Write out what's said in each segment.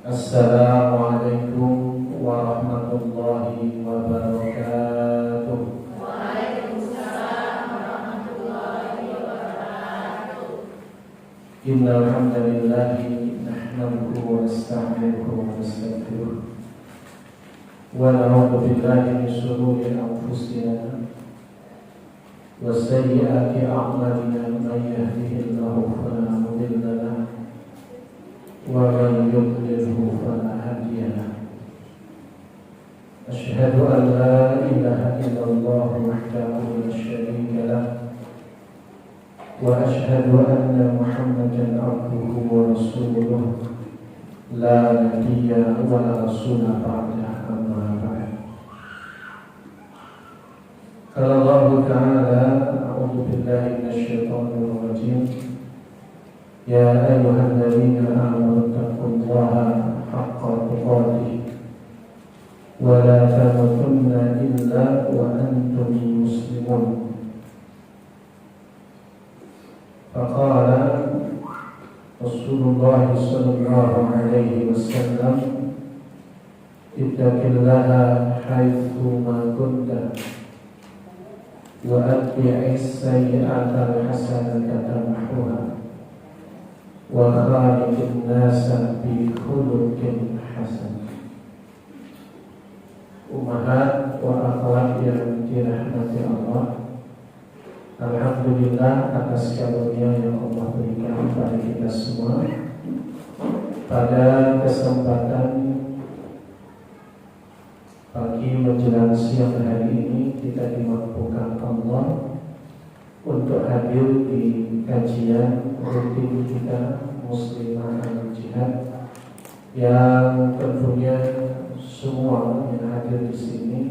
Assalamualaikum warahmatullahi wabarakatuh. Waalaikumsalam warahmatullahi wabarakatuh. Innal hamdalillahi nahmaduhu wa nasta'inuhu wa nastaghfiruh wa na'udzu billahi min shururi anfusina wa sayyiati a'malina may yahdihillahu fala mudilla lahu wa man yudlilhu fala hadiya lahu. Asyhadu an la ilaha illallah wahdahu la syarika lahu wa asyhadu anna Muhammadan abduhu wa rasuluh la nabiyya wa la rasula ba'da, amma ba'd. Qala Allah ta'ala, a'udzu billahi minasyaitonir rajim. Ya ayyuhalladzina amanu taqullaha haqqa tuqatih wa la tamutunna illa wa antum muslimun. Faqala Rasulullah sallallahu alaihi wasallam, ittaqillaha haitsu ma kunta wa atbi'is sayyi'ata al-hasanata tamhuha wa khaliqin nasa bi khuluqin hasan. Ummahat wa akhwat yang dirahmati Allah, alhamdulillah atas karunia yang Allah berikan kepada kita semua. Pada kesempatan pagi menjelang siang hari ini, kita dimampukan Allah untuk hadir di kajian rutin kita Muslimah Al-Jihad, yang tentunya semua yang hadir di sini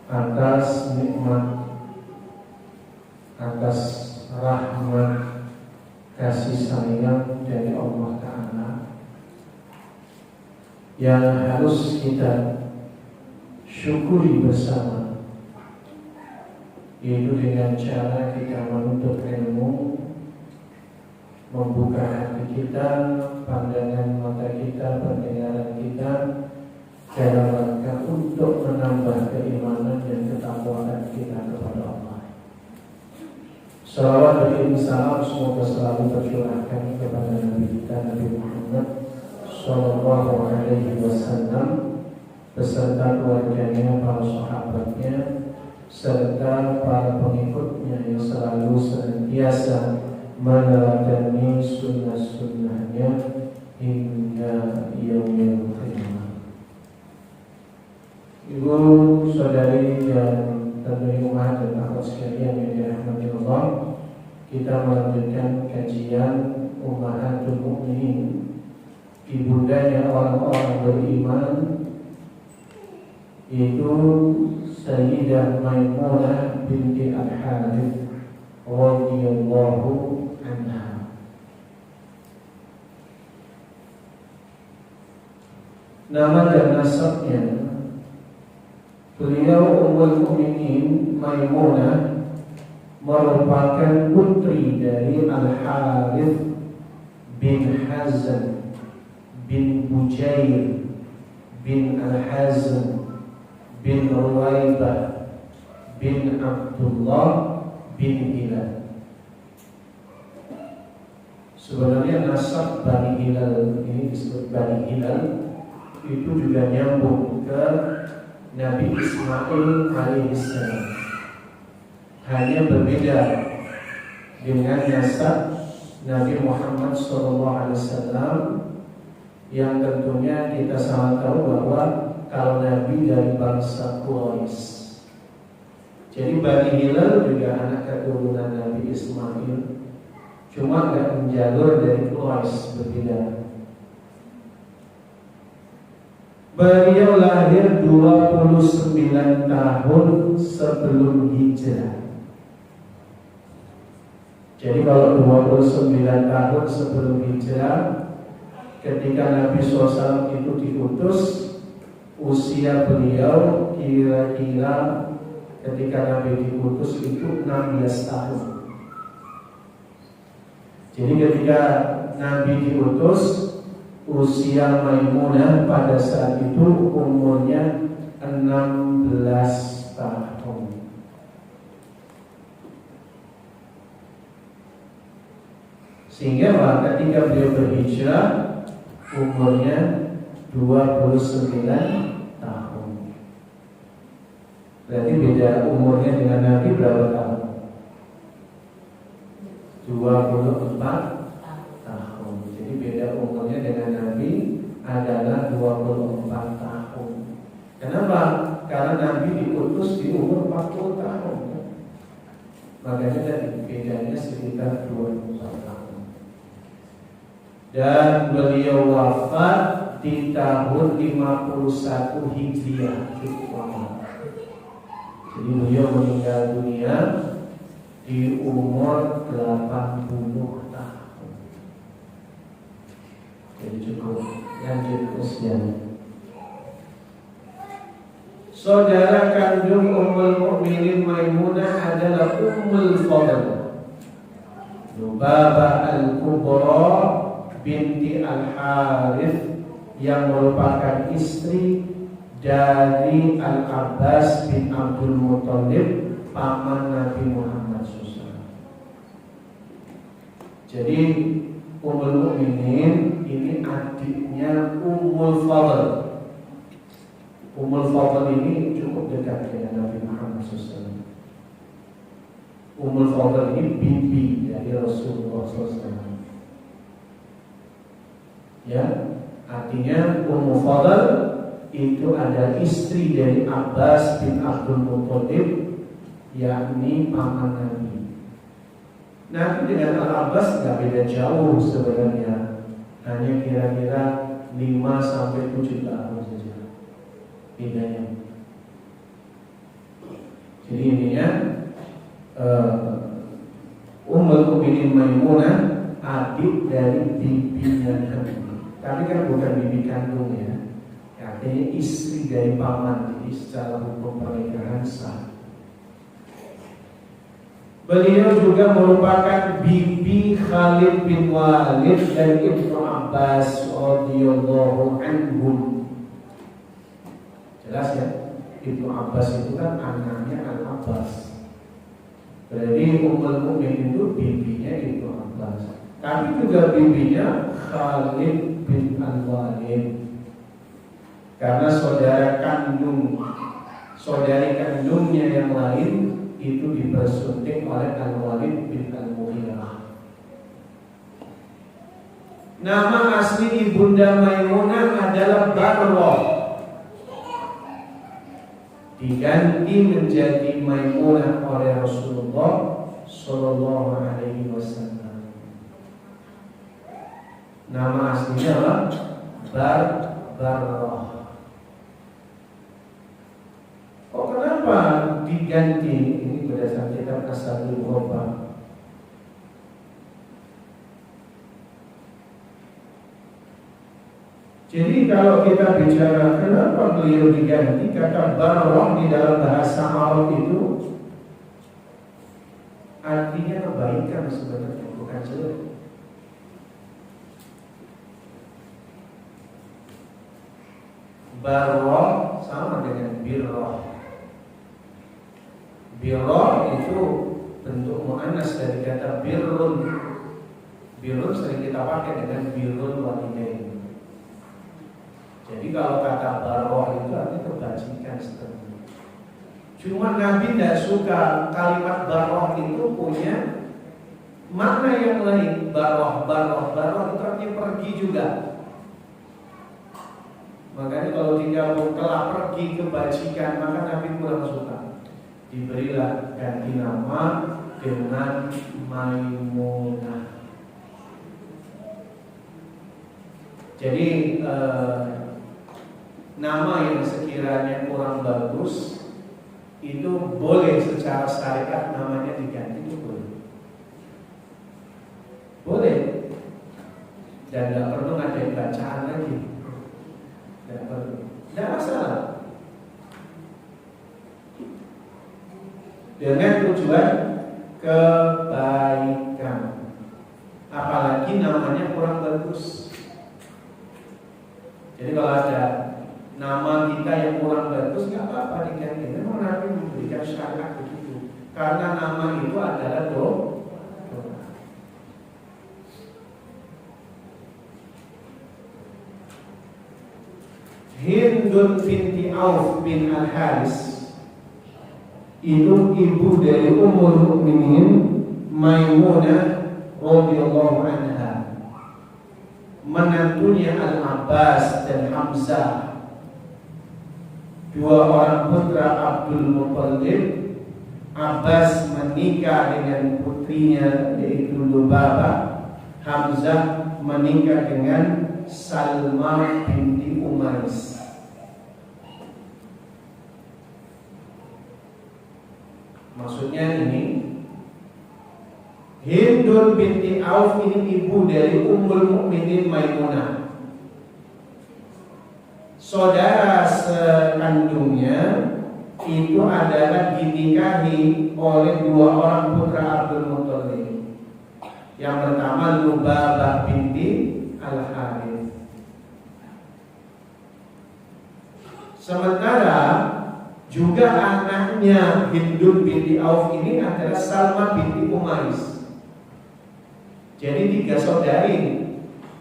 atas nikmat, atas rahmat kasih sayang dari Allah Ta'ala yang harus kita syukuri bersama, yaitu dengan cara kita menuntut ilmu, membuka hati kita, pandangan mata kita, pendengaran kita, dalam rangka untuk menambah keimanan dan ketakwaan kita kepada Allah. Salawat dan salam semoga selalu tercurahkan kepada Nabi kita, Nabi Muhammad sallallahu alaihi wasallam, beserta keluarganya, para sahabatnya, serta para pengikutnya yang selalu senantiasa meneladani sunnah-sunnahnya hingga yaumil qiyamah. Ibu, saudari dan tentunya umat dan akhwat sekalian yang dirahmati Allah, kita melanjutkan kajian Ummahatul Mukminin, ibundanya orang-orang beriman, yaitu Sayyidah Maimunah binti Al-Harith radhiyallahu anha. Nama dan nasabnya, beliau Ummul Mukminin Maimunah merupakan putri dari Al-Harith bin Hazm bin Bujair bin Al-Hazm bin Ruwaibah bin Abdullah bin Hilal. Sebenarnya nasab Bani Hilal ini disebut Bani Hilal, itu juga nyambung ke Nabi Ismail alaihissalam. Hanya berbeda dengan nasab Nabi Muhammad SAW, yang tentunya kita sangat tahu bahwa kalau Nabi dari bangsa Quraisy. Jadi Bani Hilal juga anak keturunan Nabi Ismail, cuma nggak menjalur dari Quraisy, berbeda. Beliau lahir 29 tahun sebelum hijrah. Jadi kalau 29 tahun sebelum hijrah, ketika Nabi SAW itu diutus, usia beliau kira-kira ketika Nabi diutus itu 16 tahun. Jadi ketika Nabi diutus, usia Maimunah pada saat itu umurnya 16 tahun. Sehingga ketika beliau berhijrah umurnya 29 tahun. Berarti beda umurnya dengan Nabi berapa tahun? 24 tahun. Jadi beda umurnya dengan Nabi adalah 24 tahun. Kenapa? Karena Nabi diutus di umur 40 tahun. Makanya tadi bedanya sekitar 24 tahun. Dan beliau wafat di tahun 51 Hijriah. Jadi beliau meninggal dunia di umur 80 tahun. Jadi cukup. Lanjut usianya. Saudara kandung Ummul Mukminin Maimunah adalah Ummul Fadl Lubabah Al-Kubra binti Al-Harith yang merupakan istri dari Al-Abbas bin Abdul Muthalib, paman Nabi Muhammad SAW. Jadi Ummul Mukminin ini adiknya Ummul Fadl. Ummul Fadl ini cukup dekat dengan Nabi Muhammad SAW. Ummul Fadl ini bibi dari Rasulullah SAW. Ya, artinya Ummul Fadl itu adalah istri dari Abbas bin Abdul Muthalib, yakni paman Nabi. Nabi dengan Al-Abbas tidak beda jauh sebenarnya, hanya kira-kira 5-7 tahun saja bedanya. Jadi intinya Ummul Mukminin Maimunah adik dari bibinya Nabi, tapi kan bukan bibi kandung ya. Artinya istri dari paman, jadi secara hukum pernikahan sah. Beliau juga merupakan bibi Khalid bin Walid dan Ibnu Abbas radhiyallahu anhum. Jelas ya, Ibnu Abbas itu kan anaknya Al-Abbas. Berarti Ummul Mukminin itu bibinya Ibnu Abbas, tapi juga bibinya Khalid bin Al-Walid. Karena saudari kandungnya yang lain itu dipersunting oleh Al-Walid bin Al-Mughirah. Nama asli ibunda Maimunah adalah Barrah, diganti menjadi Maimunah oleh Rasulullah Sallallahu Alaihi Wasallam. Nama aslinya adalah Barrah. Oh, kenapa diganti? Ini berdasarkan kitab Asadul Ghurba. Jadi kalau kita bicara kenapa beliau diganti, kata Barrah di dalam bahasa Arab itu artinya kebaikan sebenarnya, bukan jelek. Barrah sama dengan birrah. Birrah itu bentuk muannas dari kata birrun. Birrun sering kita pakai dengan birrul walidain. Jadi kalau kata barrah itu artinya kebajikan sebenarnya. Cuma Nabi tidak suka kalimat barrah itu punya makna yang lain. Barrah itu artinya pergi juga. Makanya kalau tinggal telah pergi kebajikan, maka Nabi kurang suka. Diberilah ganti nama dengan Maimunah. Jadi nama yang sekiranya kurang bagus itu boleh secara syariat namanya diganti, itu boleh. Dan tidak perlu ada bacaan lagi, tidak perlu, tidak masalah. Dengan tujuan kebaikan, apalagi namanya kurang bagus. Jadi kalau ada nama kita yang kurang bagus, nggak apa-apa diganti. Memang Nabi memberikan syariat begitu. Karena nama itu adalah doa. Hindun binti Auf bin Al-Haris itu ibu dari Ummul Mukminin Maimunah radhiyallahu anha, menantunya Al-Abbas dan Hamzah, dua orang putra Abdul Muttalib. Abbas menikah dengan putrinya yaitu Lubabah. Hamzah menikah dengan Salma binti Umais. Maksudnya ini, Hindun binti Auf ini ibu dari Ummul Mukminin Maimunah. Saudara sekandungnya itu adalah dinikahi oleh dua orang putra Abdul Muttalib. Yang pertama Lubabah binti Al-Harith. Sementara juga anaknya Hindun binti Auf ini adalah Salma binti Umais. Jadi 3 saudari,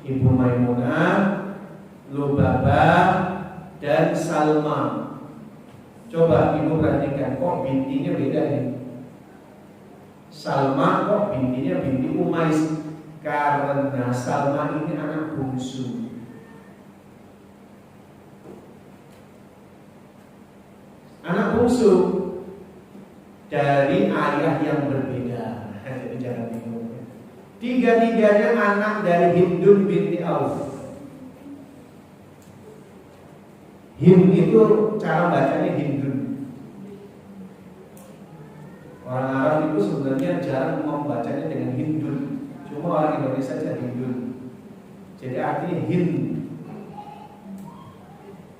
Ibu Maimunah, Lubabah, dan Salma. Coba ibu perhatikan, kok bintinya beda nih? Salma kok bintinya binti Umais? Karena Salma ini anak bungsu. Anak bungsu dari ayah yang berbeda. Jadi jangan bingung. Tiga-tiganya anak dari Hindun binti Auf. Hind itu cara bacanya Hindun. Orang Arab itu sebenarnya jarang membacanya dengan Hindun. Cuma orang Indonesia saja Hindun. Jadi artinya Hind.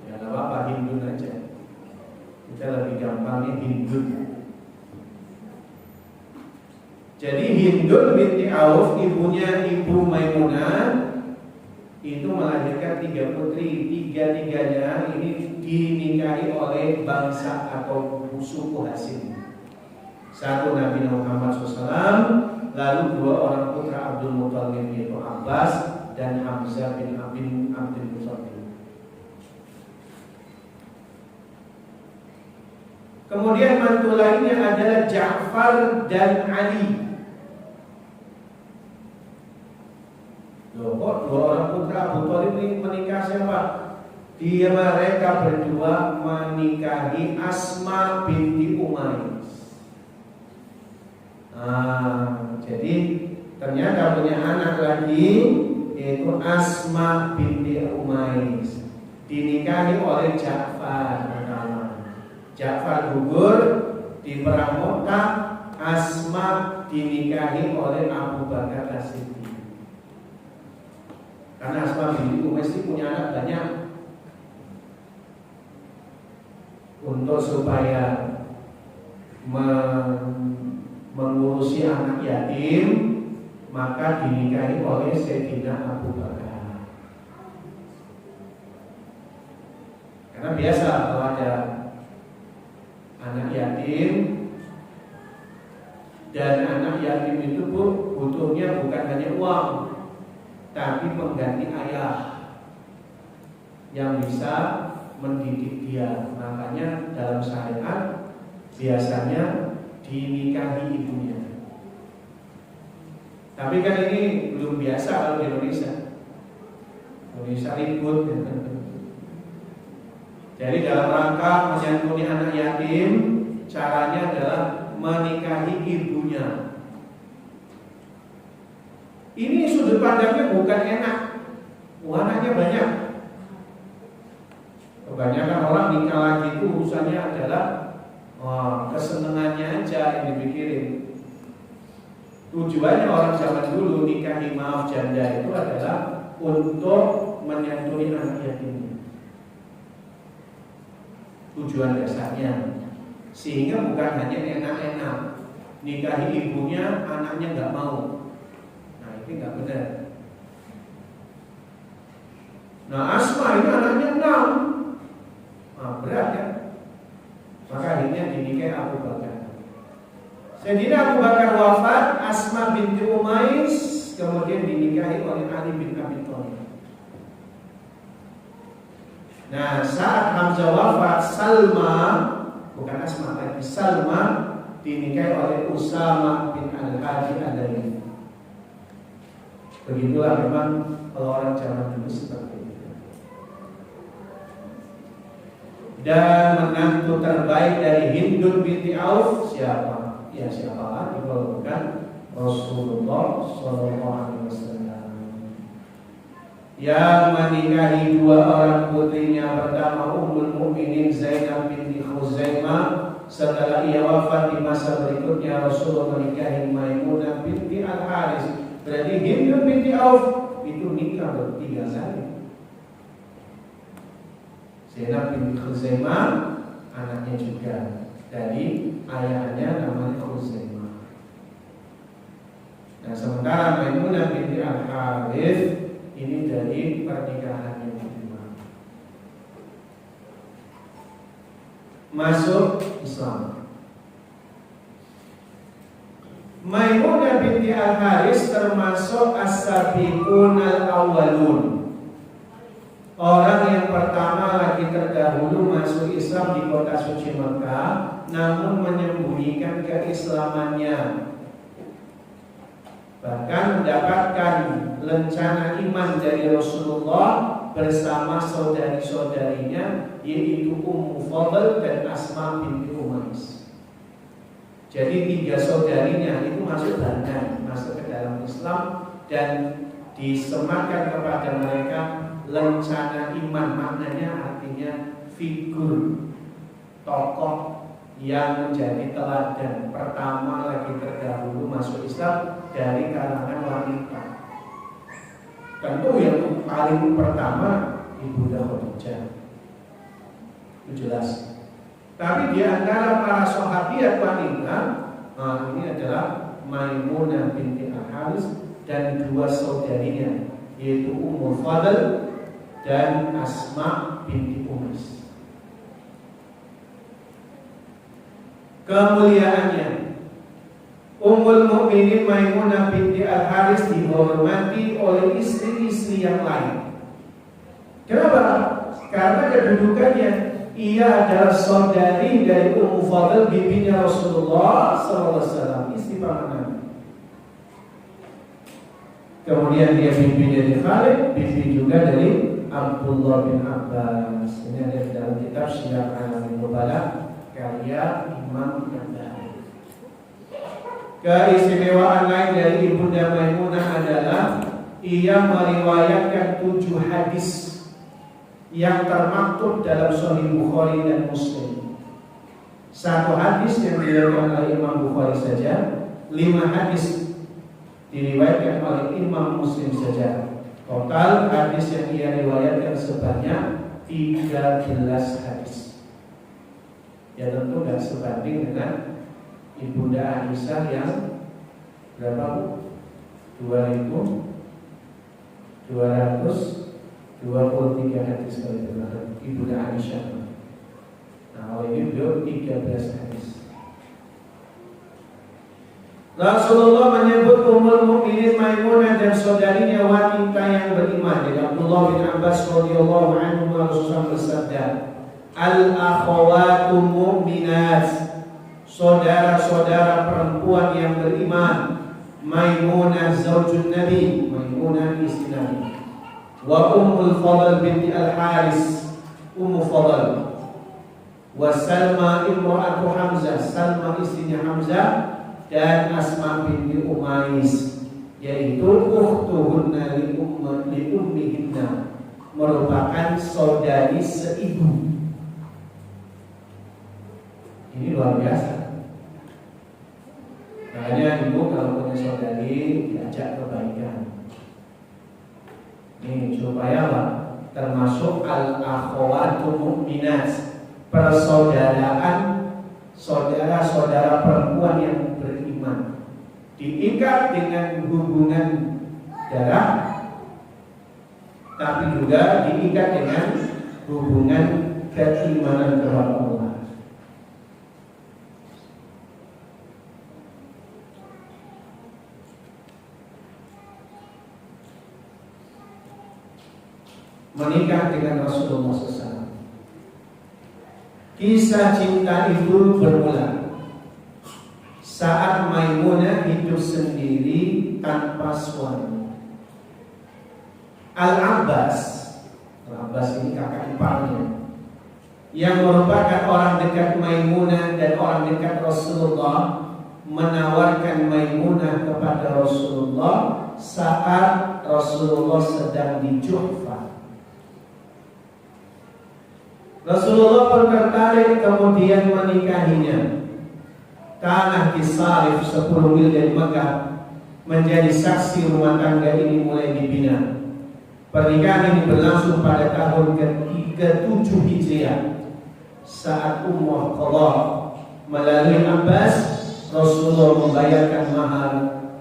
Ya nggak apa-apa, Hindun aja. Kita lebih gampangnya Hindun. Jadi Hindun binti Auf, ibunya Ibu Maimunah, itu melahirkan 3 putri. Tiga-tiganya ini dinikahi oleh bangsa atau suku Hashim. Satu Nabi Muhammad SAW, lalu 2 orang putra Abdul Muttalib yaitu Abbas dan Hamzah bin Abdul Muttalib. Kemudian mantu lainnya adalah Ja'far dan Ali. Loh, kok 2 orang putra Abu Thalib ini menikah siapa? Mereka berdua menikahi Asma binti Umais. Jadi ternyata punya anak lagi yaitu Asma binti Umais, dinikahi oleh Ja'far pertama. Ja'far gugur di perang Mu'tah. Asma dinikahi oleh Abu Bakar As-Siddiq. Karena Asma binti Umais ini punya anak banyak. Untuk supaya mengurusi anak yatim, maka dinikahi oleh Sayyidina Abu Bakar. Karena biasa kalau ada anak yatim, dan anak yatim itu butuhnya bukan hanya uang, tapi pengganti ayah yang bisa mendidik dia. Makanya dalam syariat biasanya dinikahi ibunya. Tapi kan ini belum biasa kalau di Indonesia. Indonesia ribut. Jadi dalam rangka menyantuni anak yatim, caranya adalah menikahi ibunya. Ini sudut pandangnya bukan enak. Anaknya banyak. Kebanyakan orang nikah lagi itu urusannya adalah kesenangannya aja yang dipikirin. Tujuannya orang zaman dulu nikahi maaf janda itu adalah untuk menyantuni anak yatimnya. Tujuan dasarnya. Sehingga bukan hanya enak-enak nikahi ibunya, anaknya nggak mau. Nah ini nggak benar. Nah Asma ini anaknya dinikahi Abu Bakar. Sayyidina Abu Bakar wafat, Asma binti Umais kemudian dinikahi oleh Ali bin Abi Thalib. Nah, saat Hamzah wafat, Salma, bukan Asma lagi, Salma dinikahi oleh Usama bin Al-Hadi Al-Layth. Begitulah memang kalau orang zaman dulu seperti itu. Dan menantu terbaik dari Hindun binti Auf siapa? Ya siapa lagi kalau bukan Rasulullah SAW yang menikahi dua orang putrinya. Pertama Ummul Mukminin Zainab binti Khuzaimah. Setelah ia wafat di masa berikutnya Rasulullah menikahi Maimunah binti Al-Haris. Berarti Hindun binti Auf itu nikah bertiga kali. Zainab binti Khuzaimah anaknya juga dari ayahnya namanya Khuzaimah. Nah, sementara Maimunah binti Al-Haris ini dari pernikahan yang kedua. Masuk Islam. Maimunah binti Al-Haris termasuk as-sabiqun al-awwalun. Orang yang pertama lagi terdahulu masuk Islam di kota suci Mekah, namun menyembunyikan keislamannya. Bahkan mendapatkan lencana iman dari Rasulullah bersama saudari-saudarinya, yaitu Ummu Fadl dan Asma binti Umais. Jadi tiga saudarinya itu masuk ke dalam Islam dan disematkan kepada mereka lencana iman. Maknanya artinya figur tokoh yang menjadi teladan pertama lagi terdahulu masuk Islam dari kalangan wanita. Tentu yang paling pertama Ibunda Khadijah, itu jelas. Tapi di antara para sahabiat wanita, ini adalah Maimunah binti Al-Haris dan dua saudarinya, yaitu Ummu Fadl dan Asma binti Umais. Kemuliaannya, Ummul Mukminin Maimunah binti Al-Haris dihormati oleh istri-istri yang lain. Kenapa? Karena kedudukannya, ia adalah saudari dari Ummu Fadl bibinya Rasulullah SAW, istri pamannya. Kemudian dia bibi dari Khalid, bibi juga dari Abdullah bin Abbas. Ini ada di dalam kitab Syiar Alamin Nubala karya Imam Ghazali. Keistimewaan lain dari Ibunda Maimunah adalah ia meriwayatkan 7 hadis yang termaktub dalam Sahih Bukhari dan Muslim. 1 hadis yang diriwayatkan oleh Imam Bukhari saja, 5 hadis diriwayatkan oleh Imam Muslim saja. Total hadis yang ia riwayatkan sebanyak 13 hadis. Ya tentu tidak sebanding dengan Ibunda Aisyah yang berapa? 2.223 hadis kali benar. Ibunda Aisyah. Nah, kalau ini beliau 13 hadis. Rasulullah menyebut Ummul Mukminin Maimunah dan saudarinya wanita yang beriman. Dari Abdullah bin Abbas radhiyallahu anhu, Rasulullah bersabda, Al-akhawatu mu'minat, saudara-saudara perempuan yang beriman. Maimunah zaujun Nabi, Maimunah istri Nabi. Wa Ummul Fadl binti Al-Haris, Ummu Fadl. Wa Salma imra'atu Hamzah, Salma istrinya Hamzah. Dan Asma binti Umais, yaitu ukhtuhunna li ummihinna, merupakan saudari seibu. Ini luar biasa. Makanya ibu kalau punya saudari diajak kebaikan. Ini supaya apa? Termasuk al-akhawatu mu'minat, persaudaraan saudara-saudara perempuan yang beriman, diikat dengan hubungan darah, tapi juga diikat dengan hubungan keimanan kepada Allah. menikah dengan Rasulullah SAW. Kisah cinta itu bermula saat Maimunah hidup sendiri tanpa suami. Al-Abbas ini kakak iparnya, yang merupakan orang dekat Maimunah dan orang dekat Rasulullah, menawarkan Maimunah kepada Rasulullah saat Rasulullah sedang di Juhfah. Rasulullah pun tertarik kemudian menikahinya. Tanah di Sarif 10 mil dari Mekah menjadi saksi rumah tangga ini mulai dibina. Pernikahan ini berlangsung pada tahun ke-7 Hijriah saat Ummu Qadha melalui Abbas, Rasulullah membayarkan mahar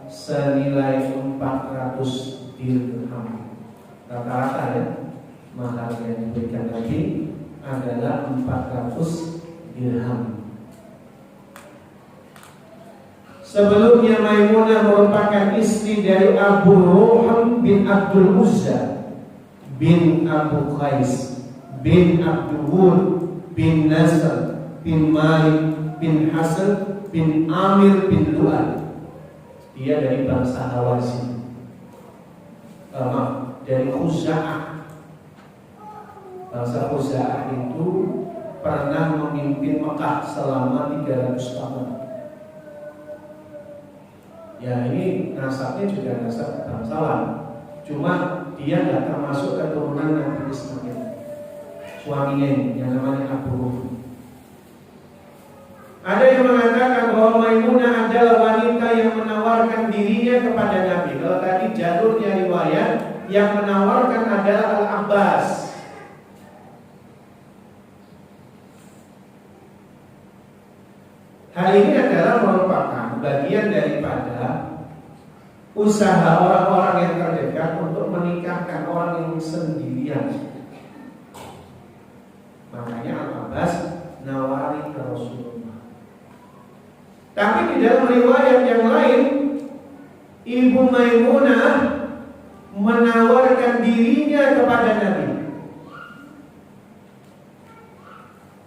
senilai 400 dirham. Rata-rata ya, mahar yang diberikan Nabi adalah 400 dirham. Sebelumnya Maimunah merupakan istri dari Abu Ruham bin Abdul Uzza bin Abu Qais bin Abdul bin Nasr bin Malik bin Hasan bin Amir bin Lu'ay. Dia dari bangsa Hawazin, dari Khuza'ah. Bangsa Khuza'ah itu pernah memimpin Mekah selama 300 tahun. Ya, ini nasabnya juga nasab bangsawan, cuma dia tidak termasuk keturunan Nabi Ismail. Suaminya ini yang namanya Abu Ruham. Ada yang mengatakan bahwa Maimunah adalah wanita yang menawarkan dirinya kepada Nabi. Kalau tadi jalurnya riwayat, yang menawarkan adalah Al-Abbas. Hal ini adalah merupakan bagian daripada usaha orang-orang yang terdekat untuk menikahkan orang yang sendirian. Makanya Al-Abbas nawari ke Rasulullah. Tapi di dalam riwayat yang lain, Ibu Maimunah menawarkan dirinya kepada Nabi.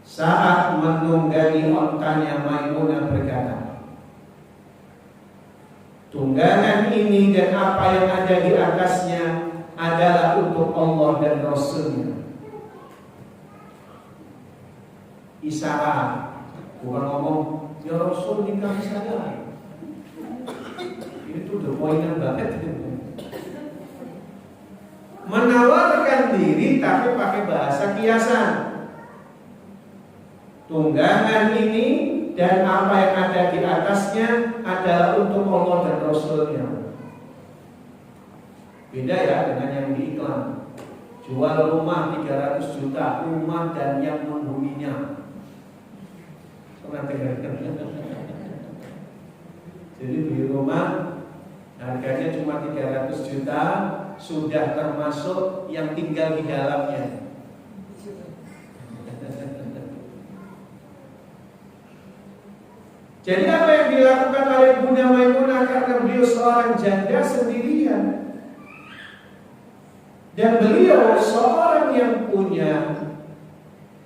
Saat menunggangi ontanya, Maimunah berkata, tunggangan ini dan apa yang ada di atasnya adalah untuk Allah dan Rasulnya. Isyarat, bukan ngomong ya Rasul nikah saya. Itu udah poinnya banget. Menawarkan diri tapi pakai bahasa kiasan. Tunggangan ini dan apa yang ada di atasnya adalah untuk Allah dan Rasulnya. Beda ya dengan yang di iklan. Jual rumah 300 juta, rumah dan yang menghuninya. Pernah dengar? Jadi beli rumah harganya cuma 300 juta, sudah termasuk yang tinggal di dalamnya. Jadi apa yang dilakukan oleh Bunda Maimunah karena beliau seorang janda sendirian, dan beliau seorang yang punya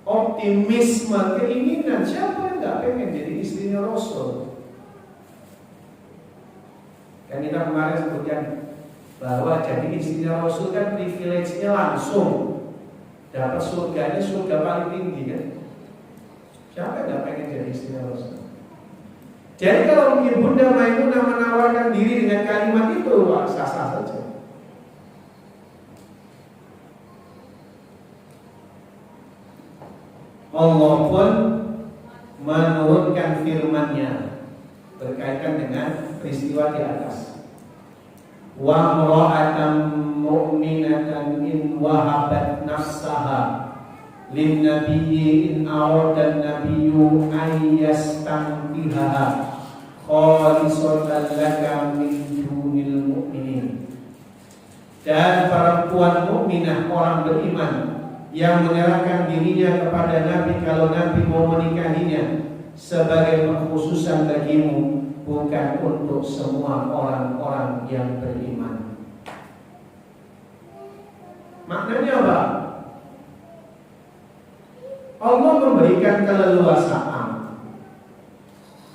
optimisme, keinginan. Siapa yang gak pengen jadi istrinya Rasul? Kan kita kemarin sebutkan bahwa jadi istrinya Rasul kan privilege-nya langsung dapat surganya, surga paling tinggi kan. Siapa yang gak pengen jadi istrinya Rasul? Jadi kalau Bunda Maimunah menawarkan diri dengan kalimat itu, wah, sah-sah saja. Allah pun menurunkan firman-Nya berkaitan dengan peristiwa di atas. Wa imra'atan mu'minatan in wahabat nafsaha lin nabiyyi in arada an-nabiyyu an yastankihaha khalisatan laka min dunil mu'minin. Dan perempuan mukminah, orang beriman yang menyerahkan dirinya kepada Nabi kalau Nabi mau menikahinya sebagai pengkhususan bagimu, bukan untuk semua orang-orang yang beriman. Maknanya apa? Allah memberikan keleluasaan.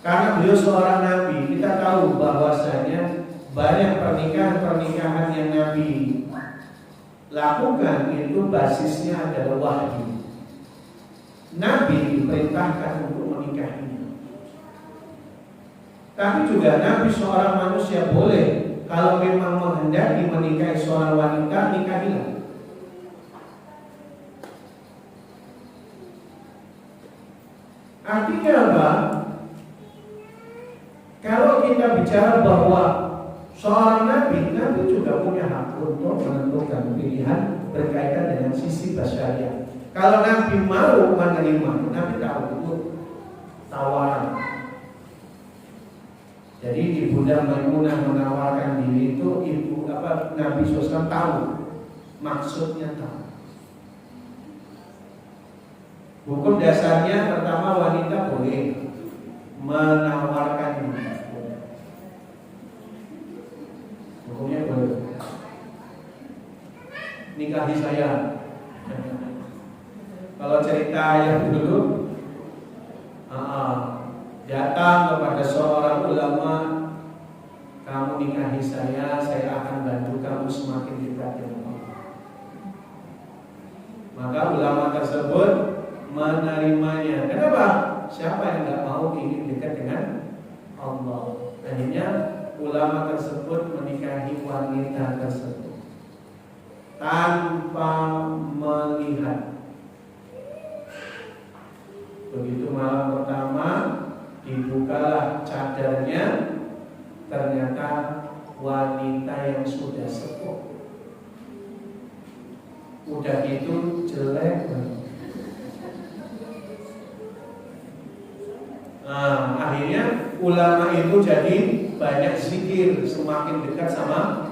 Karena beliau seorang nabi, kita tahu bahwasanya banyak pernikahan-pernikahan yang Nabi lakukan itu basisnya adalah wahyu. Nabi diperintahkan untuk menikahinya. Tapi juga Nabi seorang manusia boleh, kalau memang menghendaki menikahi seorang wanita, nikahilah. Artinya apa? Kalau kita bicara bahwa seorang nabi juga punya hak untuk menentukan pilihan berkaitan dengan sisi basyariah. Kalau nabi mau menerima, nabi tahu itu tawaran. Jadi Ibunda Maimunah menawarkan diri itu Nabi SAW tahu, maksudnya tahu. Hukum dasarnya pertama wanita boleh menawarkan diri. Hukumnya boleh. Nikahi saya. Kalau cerita yang dulu, datang kepada seorang ulama, kamu nikahi saya akan bantu kamu semakin dekat dengan Allah. Maka ulama tersebut menerimanya. Kenapa? Siapa yang tidak mau ingin dekat dengan Allah? Akhirnya ulama tersebut menikahi wanita tersebut tanpa melihat. Begitu malam pertama dibukalah cadarnya, ternyata wanita yang sudah sepuh. Udah gitu jelek. Akhirnya ulama itu jadi banyak zikir, semakin dekat sama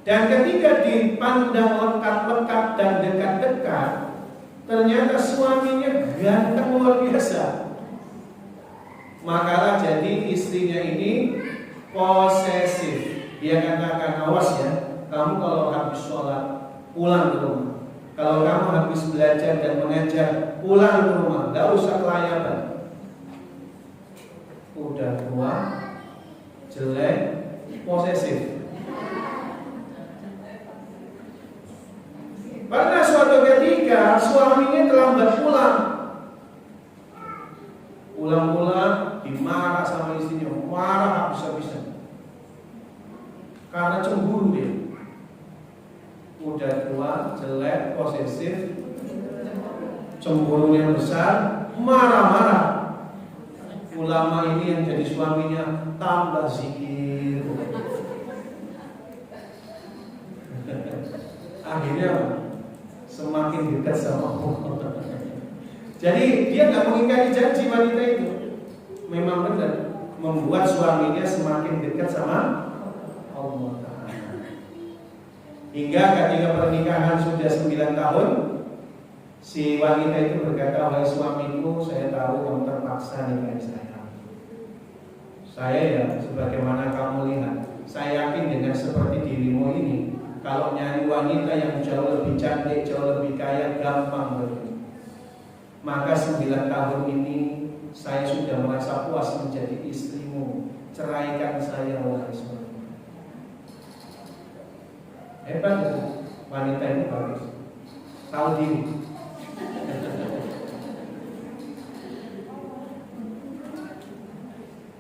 dan ketika dipandang lekat-lekat dan dekat-dekat, ternyata suaminya ganteng luar biasa. Makalah jadi istrinya ini posesif. Dia katakan, awas ya, kamu kalau habis sholat pulang ke rumah. Kalau kamu habis belajar dan mengajar, pulang ke rumah, gak usah kelayaban. Udah tua, jelek, posesif. Pada suatu ketika suaminya terlambat pulang. Pulang-pulang dimarah sama istrinya, marah habis-habisan. Karena cemburu dia. Udah tua, jelek, posesif, cemburunya besar, marah-marah. Ulama ini yang jadi suaminya tambah zikir. Akhirnya semakin dekat sama Allah. Jadi dia nggak mengingkari janji wanita itu. Memang benar membuat suaminya semakin dekat sama Allah. Hingga ketika pernikahan sudah 9 tahun, si wanita itu berkata, wahai suamiku, saya tahu kamu terpaksa nikahi saya. Saya ya, sebagaimana kamu lihat, saya yakin dengan seperti dirimu ini, kalau nyari wanita yang jauh lebih cantik, jauh lebih kaya, gampang bagi. Maka 9 tahun ini saya sudah merasa puas menjadi istrimu. Ceraikan saya, wahai suami. Hebat wanita ini, bagus, tahu diri.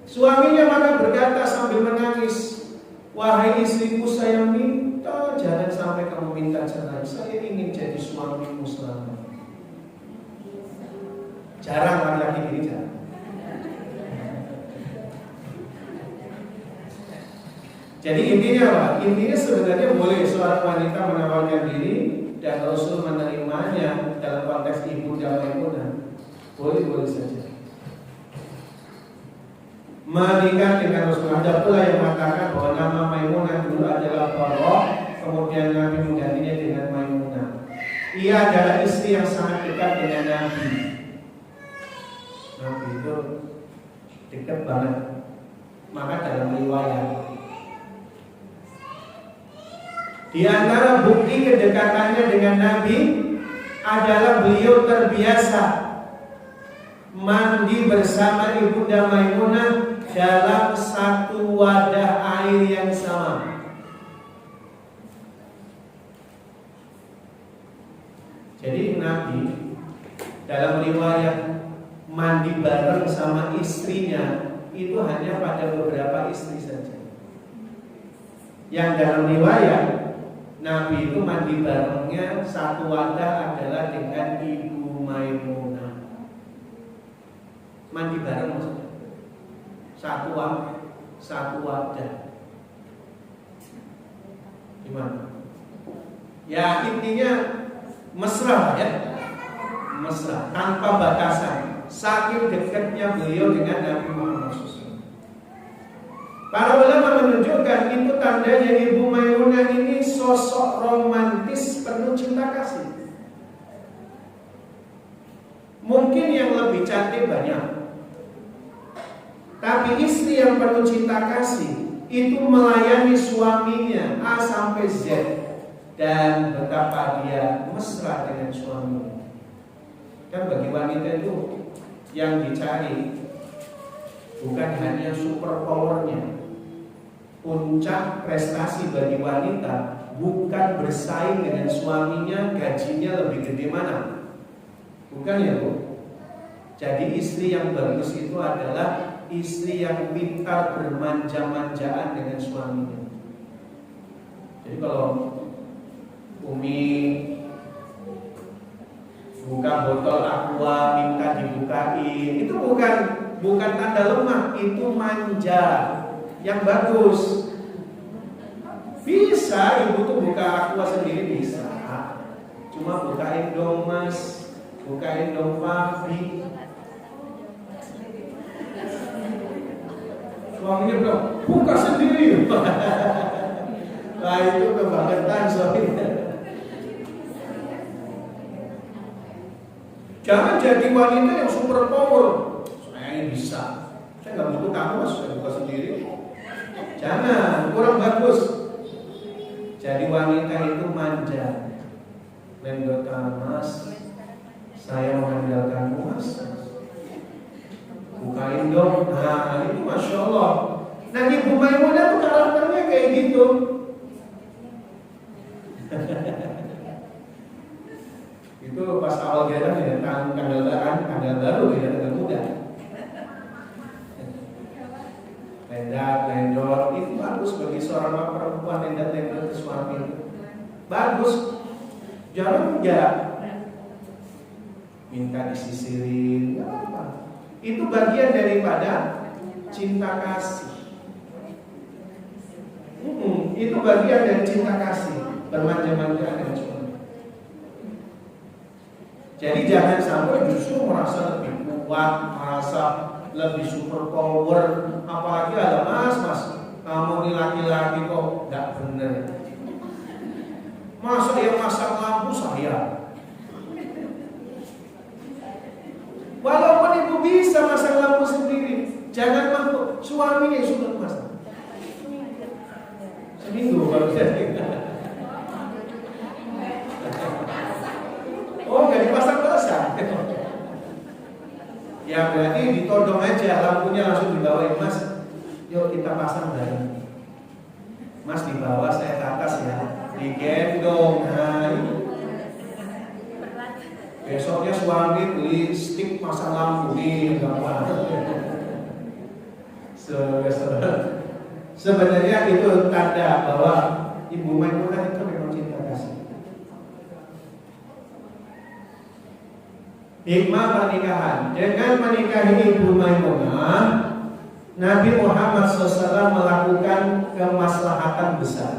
Suaminya maka berkata sambil menangis, wahai istriku, saya minta jangan sampai kamu minta cerai. Saya ingin jadi suamimu selama. Jarang laki-laki ini, jarang. Jadi intinya apa? Intinya sebenarnya boleh seorang wanita menawarkan diri dan Rasul menerimanya dalam konteks Ibunda Maimunah. Boleh saja. Menikah dengan Rasulullah. Ada pula yang mengatakan bahwa nama Maimunah dulu adalah Baroh, kemudian Nabi menggantinya dengan Maimunah. Ia adalah istri yang sangat dekat dengan Nabi. Nabi itu dekat banget. Maka dalam riwayat, di antara bukti kedekatannya dengan Nabi adalah beliau terbiasa mandi bersama Ibunda Maimunah dalam satu wadah air yang sama. Jadi Nabi dalam riwayat mandi bareng sama istrinya itu hanya pada beberapa istri saja. Yang dalam riwayat Nabi itu mandi barengnya satu wadah adalah dengan Ibu Maimunah. Mandi bareng maksudnya satu wadah. Gimana? Ya intinya mesra ya, mesra tanpa batasan. Saking dekatnya beliau dengan Nabi Muhammad SAW. Para ulama menunjukkan itu tandanya Ibu Maimunah ini sosok romantis penuh cinta kasih. Mungkin yang lebih cantik banyak, tapi istri yang penuh cinta kasih itu melayani suaminya A sampai Z, dan betapa dia mesra dengan suaminya. Kan bagi wanita itu yang dicari bukan hanya super powernya. Puncak prestasi bagi wanita bukan bersaing dengan suaminya gajinya lebih gede mana. Bukan ya Bu. Jadi istri yang bagus itu adalah istri yang pintar bermanja-manjaan dengan suaminya. Jadi kalau Umi buka botol aqua minta dibukain, itu bukan tanda lemah, itu manja yang bagus. Bisa ibu tuh buka aqua sendiri bisa, cuma bukain dong Mas, bukain dong Fabi. Suaminya bilang buka sendiri. Nah itu kebangetan suaminya. Jangan jadi wanita yang super power. Saya ini bisa. Saya nggak butuh kamu, Mas. Saya buka sendiri. Jangan, kurang bagus. Jadi wanita itu manja. Menggoda Mas, saya mengandalkanmu Mas. Bukain dong. Nah itu Masya Allah. Nah Ibu Maimunah itu karakternya kayak gitu. Itu pas awal jalan ya, tanggal baru ya, tanggal muda. Lendat, itu bagus bagi seorang perempuan lendat ke suami. Bagus. Jangan enggak minta disisirin, enggak apa. Itu bagian daripada cinta kasih. Itu bagian dari cinta kasih, bermanja-manja dengan suami. Jadi jangan sampai justru merasa lebih kuat, merasa lebih super power. Apalagi ada Mas, kamu ini laki-laki kok nggak bener. Masa yang masang lampu saya? Walaupun ibu bisa masang lampu sendiri, jangan mampu suaminya yang sudah masang. Seminggu baru jadi. Oh, nggak dipasang terasa. Ya berarti ditodong aja lampunya langsung dibawain Mas. Yuk kita pasang bareng. Mas di bawah, saya ke atas ya. Digendong. Nah, besoknya suami beli stick pasang lampu nih, gampang. Sebenarnya itu tanda bahwa Ibu Maimunah itu memang cinta kasih. Hikmah pernikahan. Dengan menikahi Ibu Maimunah, Nabi Muhammad SAW melakukan kemaslahatan besar.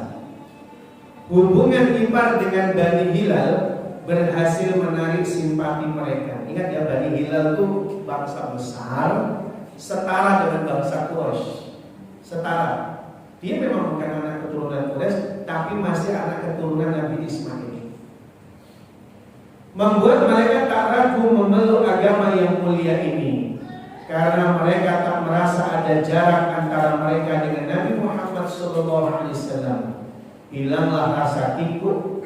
Hubungan ipar dengan Bani Hilal berhasil menarik simpati mereka. Ingat ya, Bani Hilal itu bangsa besar, setara dengan bangsa Quraisy. Setara. Dia memang bukan anak keturunan Quraisy, tapi masih anak keturunan Nabi Ismail. Membuat mereka tak ragu memeluk agama yang mulia ini. karena mereka tak merasa ada jarak antara mereka dengan Nabi Muhammad SAW. Hilanglah rasa kikuk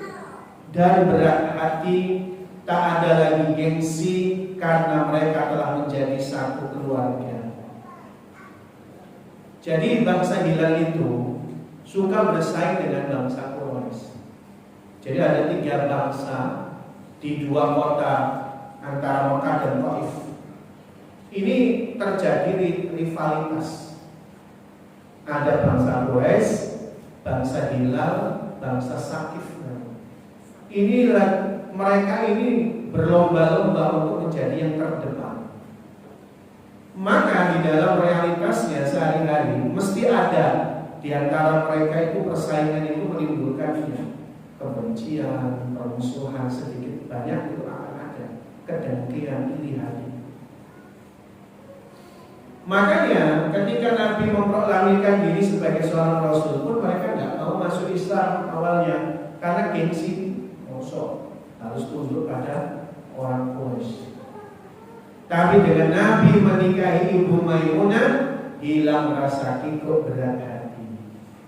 dan berat hati, tak ada lagi gengsi karena mereka telah menjadi satu keluarga. Jadi bangsa Hilal itu suka bersaing dengan bangsa Quraisy. Jadi ada 3 bangsa di 2 kota antara Mekah dan Taif. Ini terjadi rivalitas. Ada bangsa Quraisy, bangsa Hilal, bangsa Saqif. Mereka ini berlomba-lomba untuk menjadi yang terdepan. Maka di dalam realitasnya sehari-hari mesti ada di antara mereka itu persaingan itu menimbulkan kebencian, permusuhan, sedikit banyak itu akan ada kedengkian, iri hati. Makanya ketika Nabi memproklamirkan diri sebagai seorang Rasul pun mereka tidak mau masuk Islam awalnya karena gengsi, harus tunduk pada orang Quraisy. Tapi dengan Nabi menikahi Ibu Maimunah, hilang rasa kikuk berat hati,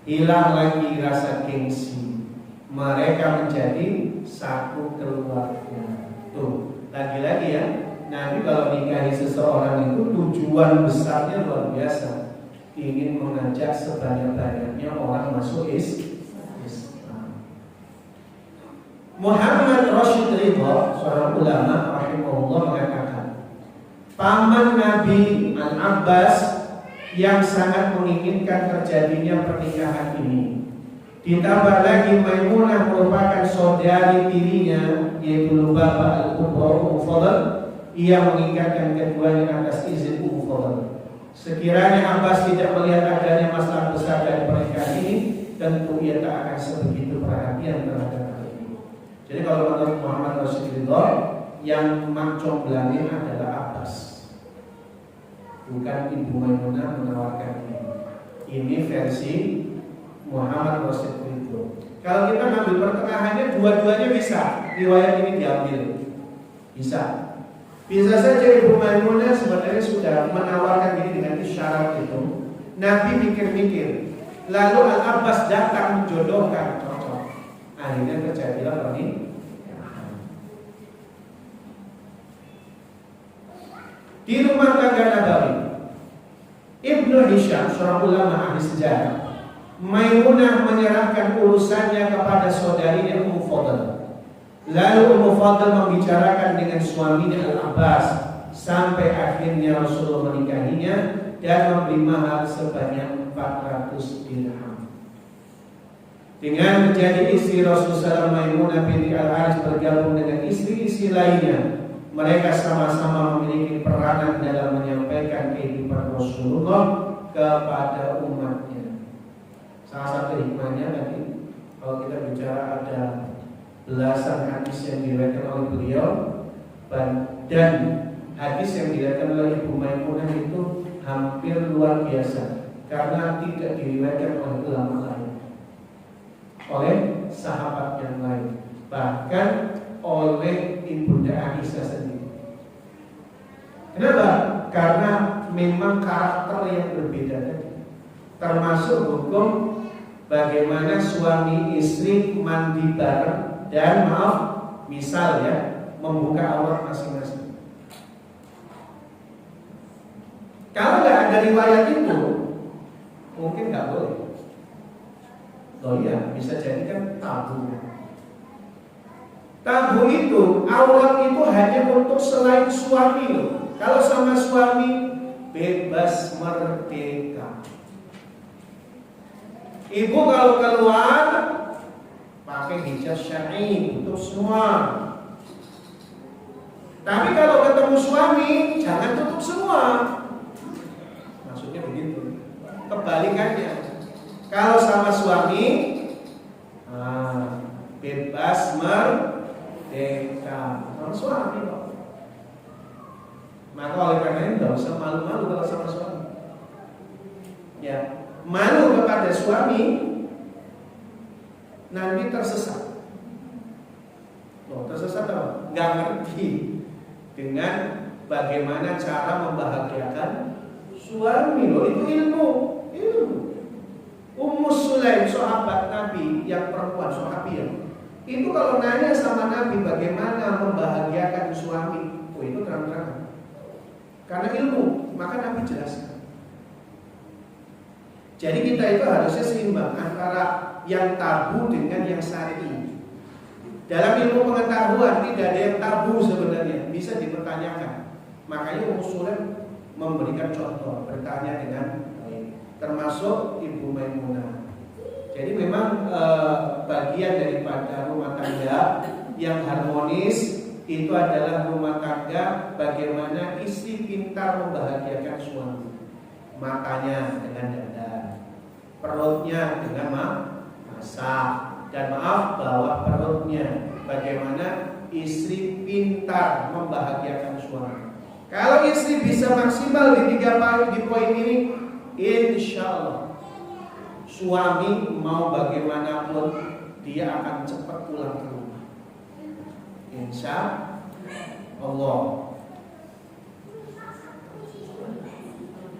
hilang lagi rasa gengsi. Mereka menjadi satu keluarga. Tuh, lagi-lagi ya, Nabi kalau nikahi seseorang itu tujuan besarnya luar biasa, ingin mengajak sebanyak-banyaknya orang masuk Islam. Muhammad Rashid Ridha, seorang ulama rahimahullah, mengatakan paman Nabi Al-Abbas yang sangat menginginkan terjadinya pernikahan ini, ditambah lagi Maimunah merupakan saudari tirinya yaitu Lubabah Al-Kubra Ummu Fadl, ia mengingatkan keduanya atas izin Ummu Fadl. Sekiranya Abbas tidak melihat adanya masalah besar dari pernikahan ini, tentu ia tak akan sebegitu perhatian terhadap. Jadi kalau menurut Muhammad Rashid Ridha, yang mencomblangin adalah Abbas, bukan Ibu Maimunah menawarkan ini. Ini versi Muhammad Rashid Ridha. Kalau kita ngambil pertengahannya, dua-duanya bisa. Riwayat ini diambil, bisa. Bisa saja Ibu Maimunah sebenarnya sudah menawarkan diri dengan isyarat itu. Nabi mikir-mikir, lalu Al-Abbas datang menjodohkan. Akhirnya terjadilah pernikahan. Di rumah tangga Nabawi, Ibnu Hisham, seorang ulama ahli sejarah, Maimunah menyerahkan urusannya kepada saudarinya Ummu Fadl. Lalu Ummu Fadl membicarakan dengan suaminya Al-Abbas sampai akhirnya Rasulullah menikahinya dan memberi mahar sebanyak 400 dirham. Dengan menjadi istri Rasulullah, Maimunah binti Al-Harits bergabung dengan istri-istri lainnya. Mereka sama-sama memiliki peranan dalam menyampaikan kehidupan Rasulullah kepada umatnya. Salah satu hikmahnya tadi, kalau kita bicara ada belasan hadis yang diriwayatkan oleh beliau, dan hadis yang diriwayatkan oleh Ibu Maimunah itu hampir luar biasa karena tidak diriwayatkan oleh ulama lain, oleh sahabat yang lain, bahkan oleh Ibunda Aisyah sendiri. Kenapa? Karena memang karakter yang berbeda tadi, termasuk hukum bagaimana suami istri mandi bareng dan misal ya, membuka aurat masing-masing. Kalau nggak ada riwayat itu, mungkin nggak boleh. Oh iya, bisa jadi kan tabu. Tabu itu, aurat itu hanya untuk selain suami loh. Kalau sama suami bebas merdeka. Ibu kalau keluar pakai hijab syar'i untuk semua. Tapi kalau ketemu suami jangan tutup semua. Maksudnya begitu. Kebalikannya. Kalau sama suami bebas merdeka. Kalau suami kok. Maka oleh karena itu tidak usah malu-malu kalau sama suami. Ya, malu kepada suami nanti tersesat. Loh, tersesat apa? Nggak ngerti dengan bagaimana cara membahagiakan suami. Loh, itu ilmu. Ummu Sulaim, sahabat Nabi yang perempuan, sahabiah, itu kalau nanya sama Nabi bagaimana membahagiakan suami, itu terang-terangan. Karena ilmu, maka Nabi jelaskan. Jadi kita itu harusnya seimbang antara yang tabu dengan yang syar'i. Dalam ilmu pengetahuan tidak ada yang tabu sebenarnya, bisa dipertanyakan. Makanya Ummu Sulaim memberikan contoh, bertanya dengan termasuk Ibu Maimunah. Jadi memang bagian daripada rumah tangga yang harmonis itu adalah rumah tangga bagaimana istri pintar membahagiakan suami. Matanya dengan dandan, perutnya dengan masak, dan maaf bawah perutnya. Bagaimana istri pintar membahagiakan suami. Kalau istri bisa maksimal di 3 poin ini, insya Allah suami mau bagaimanapun dia akan cepat pulang ke rumah. Insya Allah.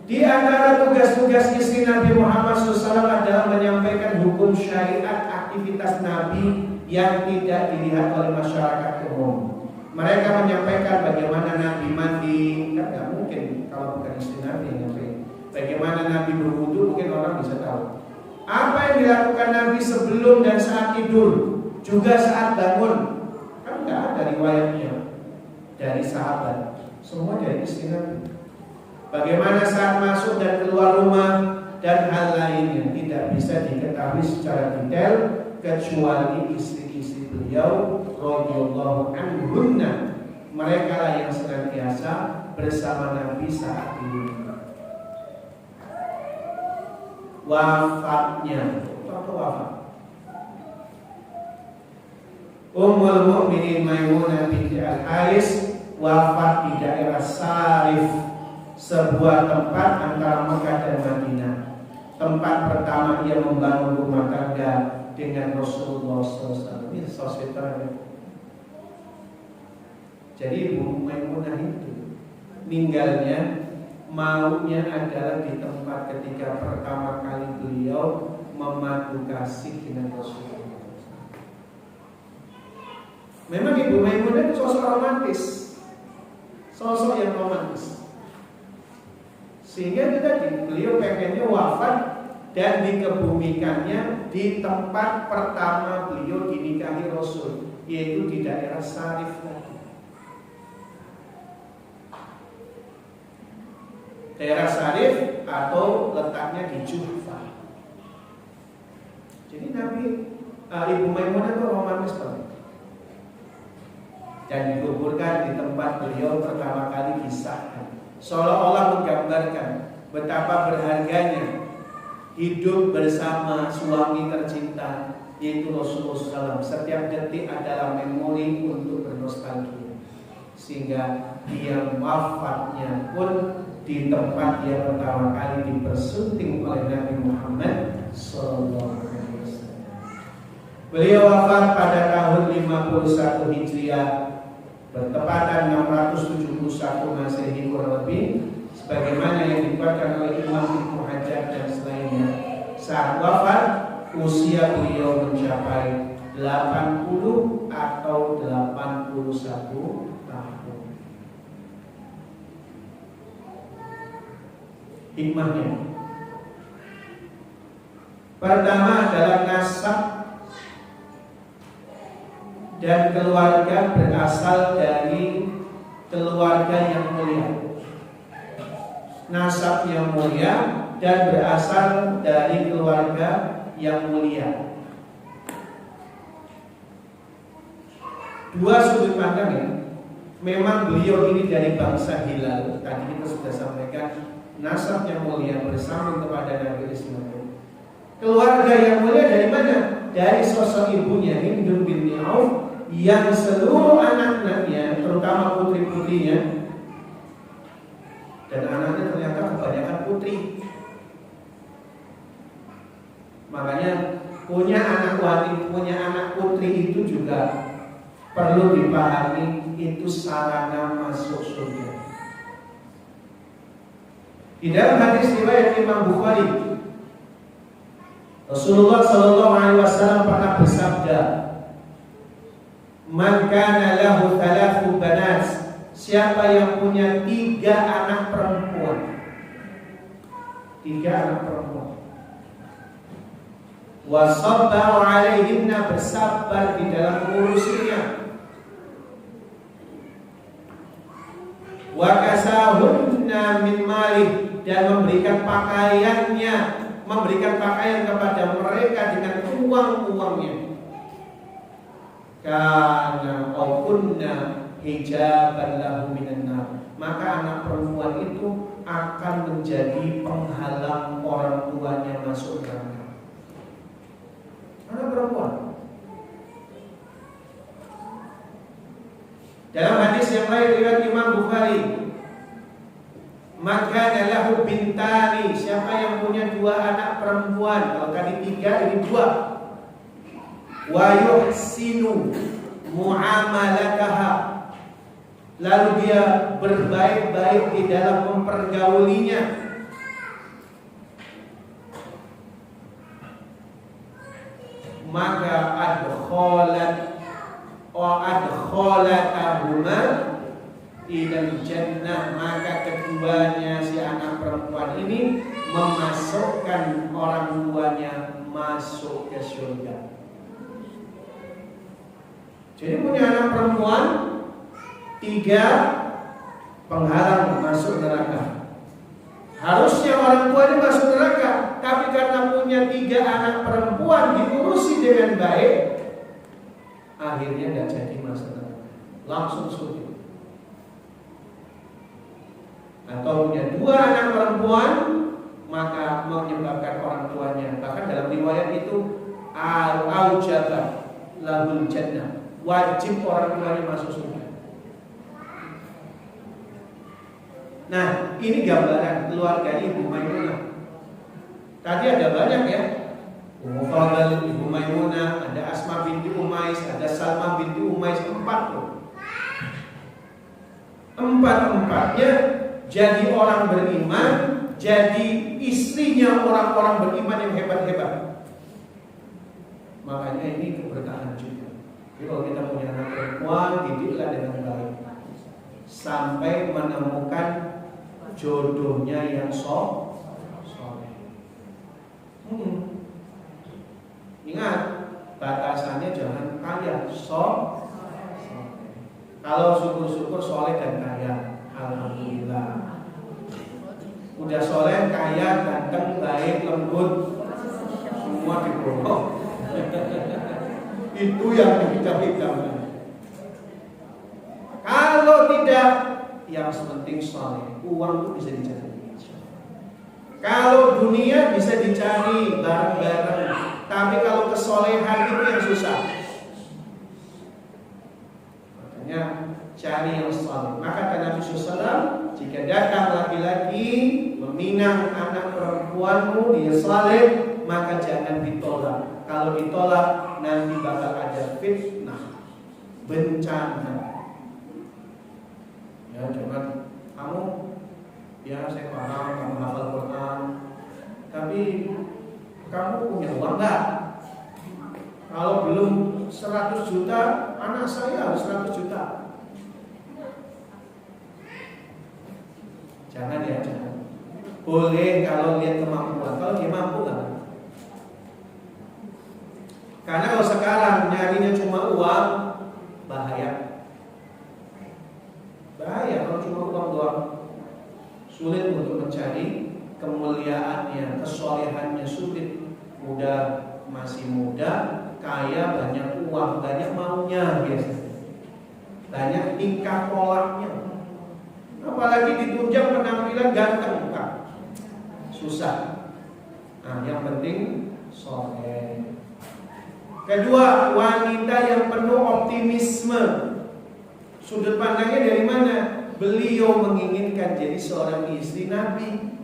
Di antara tugas-tugas istri Nabi Muhammad SAW adalah menyampaikan hukum syariat aktivitas Nabi yang tidak dilihat oleh masyarakat umum. Mereka menyampaikan bagaimana Nabi mandi, kan nggak mungkin kalau bukan istri Nabi yang nyampein. Bagaimana Nabi berwudu, mungkin orang bisa tahu. Apa yang dilakukan Nabi sebelum dan saat tidur, juga saat bangun, kan nggak ada riwayatnya dari sahabat, semua dari istri Nabi. Bagaimana saat masuk dan keluar rumah dan hal lain yang tidak bisa diketahui secara detail kecuali istri-istri beliau radhiyallahu anhunna. Mereka lah yang senantiasa bersama Nabi saat tidur. Wafatnya, contoh wafat. Ummul Mukminin Maimunah binti Al-Haris wafat di daerah Sarif, sebuah tempat antara Mekah dan Madinah. Tempat pertama ia membangun rumah tangga dengan Rasulullah SAW. Ini sosial. Jadi Ibu Maimunah itu meninggalnya, maunya adalah di tempat ketika pertama kali beliau memadu kasih dengan Rasulullah. Memang Ibu Maimunah itu sosok romantis, sosok yang romantis. Sehingga beliau pengennya wafat dan dikebumikannya di tempat pertama beliau dinikahi Rasul, yaitu di daerah Sarif. Daerah Sarif atau letaknya di Juhfa. Jadi Ibu Maimunah itu romantis banget. Dan dikuburkan di tempat beliau pertama kali disahkan. Seolah-olah menggambarkan betapa berharganya hidup bersama suami tercinta, yaitu Rasulullah SAW. Setiap detik adalah memori untuk bernostalgia. Sehingga dia wafatnya pun di tempat yang pertama kali dipersunting oleh Nabi Muhammad SAW. Beliau wafat pada tahun 51 Hijriah, bertepatan 671 Masehi kurang lebih, sebagaimana yang dikuatkan oleh Imam Ibnu Hajar dan selainnya. Saat wafat usia beliau mencapai 80 atau 81 tahun. Hikmahnya, pertama adalah nasab dan keluarga berasal dari keluarga yang mulia. Nasab yang mulia dan berasal dari keluarga yang mulia. Dua sudut pandang ya. Memang beliau ini dari bangsa Hilal. Tadi kita sudah sampaikan, nasab yang mulia bersambung kepada Nabi Ismail. Keluarga yang mulia dari mana? Dari sosok ibunya Hindun binti Auf, yang seluruh anak-anaknya, terutama putri-putrinya, dan anaknya ternyata kebanyakan putri. Makanya punya anak wanita, punya anak putri itu juga perlu dipahami, itu sarana masuk surga. Di dalam hadis riwayat Imam Bukhari, Rasulullah Shallallahu Alaihi Wasallam pernah bersabda, "Man kana lahu thalathu banat," siapa yang punya 3 anak perempuan, 3 anak perempuan, wasabbaru alaihinna, bersabar di dalam mengurusinya, wa kasahunna min malih, dan memberikan pakaiannya, memberikan pakaian kepada mereka dengan uang-uangnya, karena kunna hijaban lahu minan nar, maka anak perempuan itu akan menjadi penghalang orang tuanya masuk neraka. Anak perempuan. Dalam hadis yang lain riwayat Imam Bukhari, maka lahu bintani, siapa yang punya 2 anak perempuan, kalau tadi 3 ini 2, wa yuhsinu muamalataha, lalu dia berbaik-baik di dalam mempergaulinya, maka adkholatahuma ilal jannah, maka keduanya si anak perempuan ini memasukkan orang tuanya masuk ke surga. Jadi punya anak perempuan 3 penghalang masuk neraka. Harusnya orang tuanya masuk neraka, tapi karena punya 3 anak perempuan diurusi dengan baik, akhirnya tidak jadi masuk neraka, langsung surga. Atau punya 2 anak perempuan, maka menyebabkan orang tuanya, bahkan dalam riwayat itu aujaba lahul jannah, wajib orang tuanya masuk surga. Nah, ini gambaran keluarga Ibu Maimunah. Tadi ada banyak ya, Ummu Fadl, Ibu Maimunah, ada Asma binti Umais, ada Salma binti Umais, 4 loh. 4-empatnya jadi orang beriman, jadi istrinya orang-orang beriman yang hebat-hebat. Makanya ini keberkahan juga. Jadi kalau kita punya anak perempuan, didiklah dengan baik sampai menemukan jodohnya yang soleh. Ingat, batasannya jangan kaya, soleh. Kalau syukur-syukur soleh dan kaya, alhamdulillah. Udah soleh, kaya, ganteng, baik, lembut, semua diborong. Itu yang kita. Kalau tidak, yang penting soleh, uang itu bisa dicari. Kalau dunia bisa dicari bareng-bareng, tapi kalau kesolehan itu yang susah. Makanya cari yang soleh. Maka kata Nabi SAW, jika datang laki-laki meminang anak perempuanmu, dia soleh, maka jangan ditolak. Kalau ditolak, nanti bakal ada fitnah, bencana. Ya, jangan kamu, ya saya paham kamu hafal Quran, tapi kamu punya uang nggak? Kalau belum 100 juta, anak saya harus 100 juta. Jangan ya, jangan. Boleh kalau lihat kemampuan, kalau dia mampu nggak? Karena kalau sekarang nyarinya cuma uang, bahaya. Bahaya kalau cuma uang doang. Sulit untuk mencari kemuliaannya, kesolehannya sulit. Masih muda, kaya, banyak uang, banyak maunya biasanya. Banyak tingkah polanya. Apalagi ditunjang penampilan ganteng, bukan? Susah. Nah, yang penting soleh. Kedua, wanita yang penuh optimisme. Sudut pandangnya dari mana? Beliau menginginkan jadi seorang istri Nabi.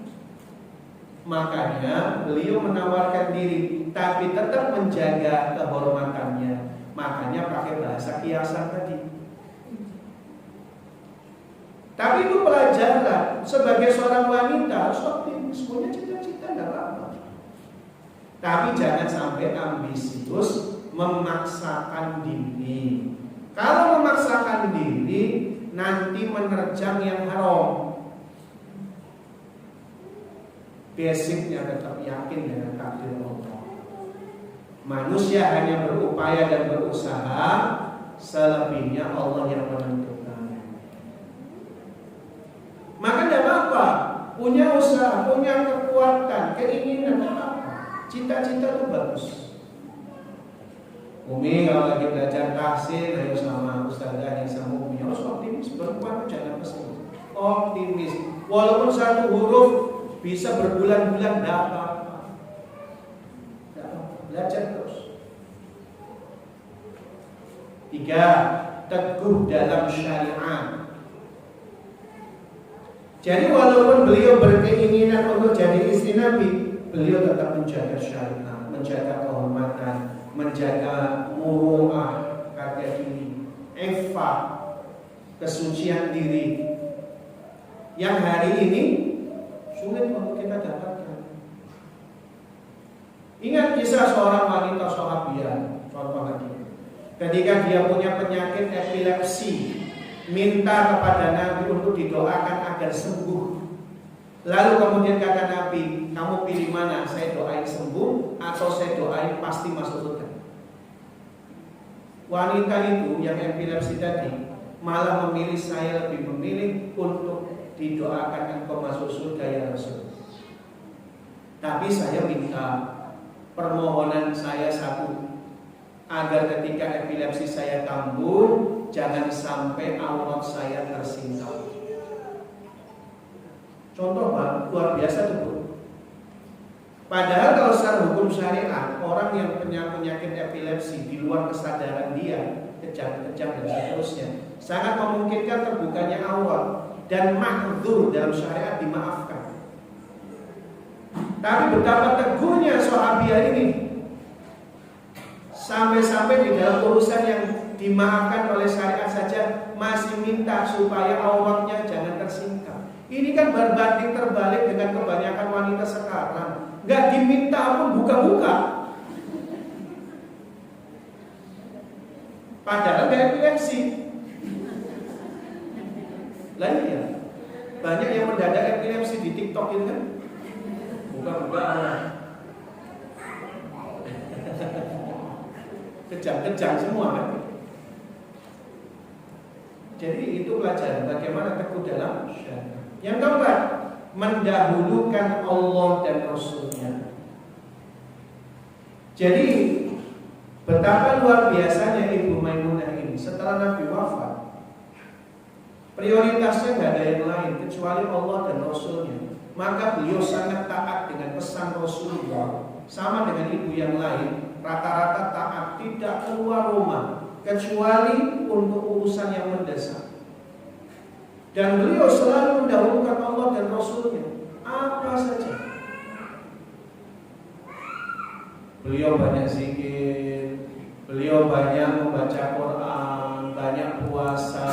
Makanya beliau menawarkan diri, tapi tetap menjaga kehormatannya. Makanya pakai bahasa kiasan tadi. Tapi itu pelajaran. sebagai seorang wanita harus optimis, punya cita-cita nggak apa-apa. Tapi jangan sampai ambisius memaksakan diri. Kalau memaksakan diri nanti menerjang yang haram. Basicnya tetap yakin dengan takdir Allah. Manusia hanya berupaya dan berusaha, selebihnya Allah yang menentukan. Maka tidak apa-apa, punya usaha, punya kekuatan, keinginan, apa-apa. Cita-cita itu bagus. Umi kalau lagi belajar tahsin, ayo sama ustazah yang sama Umi harus optimis, perempuan itu jangan pesimis. Optimis, walaupun satu huruf bisa berbulan-bulan, tidak apa-apa. Belajar terus. 3. Teguh dalam syariat. Jadi walaupun beliau berkeinginan untuk jadi istri Nabi, beliau tetap menjaga syariat, menjaga kehormatan, menjaga muruah, harga diri, effah, kesucian diri. Yang hari ini sulit untuk kita dapatkan. Ingat kisah seorang wanita sahabiah, contoh lagi. Ketika dia punya penyakit epilepsi, minta kepada Nabi untuk didoakan agar sembuh. Lalu kemudian kata Nabi, kamu pilih mana? Saya doain sembuh atau saya doain pasti masuk surga? Wanita itu yang epilepsi tadi malah memilih, saya lebih memilih untuk didoakan engkau masuk surga ya Rasul. Tapi saya minta, permohonan saya satu, agar ketika epilepsi saya kambuh, jangan sampai aurat saya tersingkap. Contoh Pak, luar biasa tuh. Padahal kalau secara hukum syariat, orang yang punya penyakit epilepsi di luar kesadaran dia, kejang-kejang dan seterusnya, sangat memungkinkan terbukanya aurat dan mahdzur dalam syariat dimaafkan. Tapi betapa teguhnya sahabiah ini, sampai-sampai di dalam urusan yang dimaafkan oleh syariat saja masih minta supaya auratnya jangan tersingkap. Ini kan berbanding terbalik dengan kebanyakan wanita sekarang. Gak diminta pun buka-buka. Padahal gak epilepsi. Lain ya, banyak yang mendadak epilepsi di TikTok itu kan. Buka-buka. Kejang-kejang semua kan. Jadi itu pelajaran bagaimana teguh dalam syariat. Yang keempat, mendahulukan Allah dan Rasulnya. Jadi betapa luar biasanya Ibu Maimunah ini. Setelah Nabi wafat, prioritasnya gak ada yang lain kecuali Allah dan Rasulnya. Maka beliau sangat taat dengan pesan Rasulullah. Sama dengan ibu yang lain, rata-rata taat, tidak keluar rumah kecuali untuk urusan yang mendesak. Dan beliau selalu mendahulukan Allah dan Rasulnya, apa saja. Beliau banyak zikir, beliau banyak membaca Quran, banyak puasa,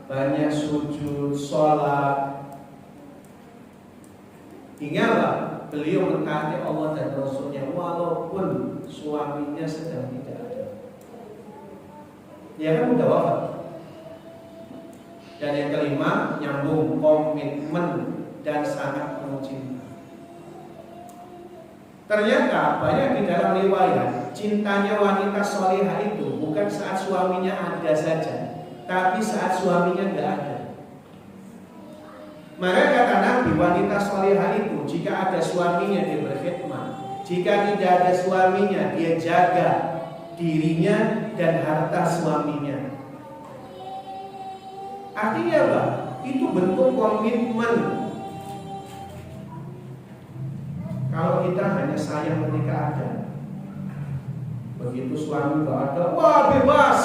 banyak sujud, sholat. Hingga apa? Beliau mentaati Allah dan Rasulnya walaupun suaminya sedang tidak ada. Ya kan udah wafat. Dan yang kelima, nyambung komitmen dan sangat penuh cinta. Ternyata banyak di dalam riwayat cintanya wanita solehah itu bukan saat suaminya ada saja, tapi saat suaminya tidak ada. Maka kata Nabi, wanita solehah itu jika ada suaminya dia berkhidmat, jika tidak ada suaminya dia jaga dirinya dan harta suaminya. Artinya apa? Itu bentuk komitmen. Kalau kita hanya sayang ketika ada, begitu suami gak ada, wah bebas,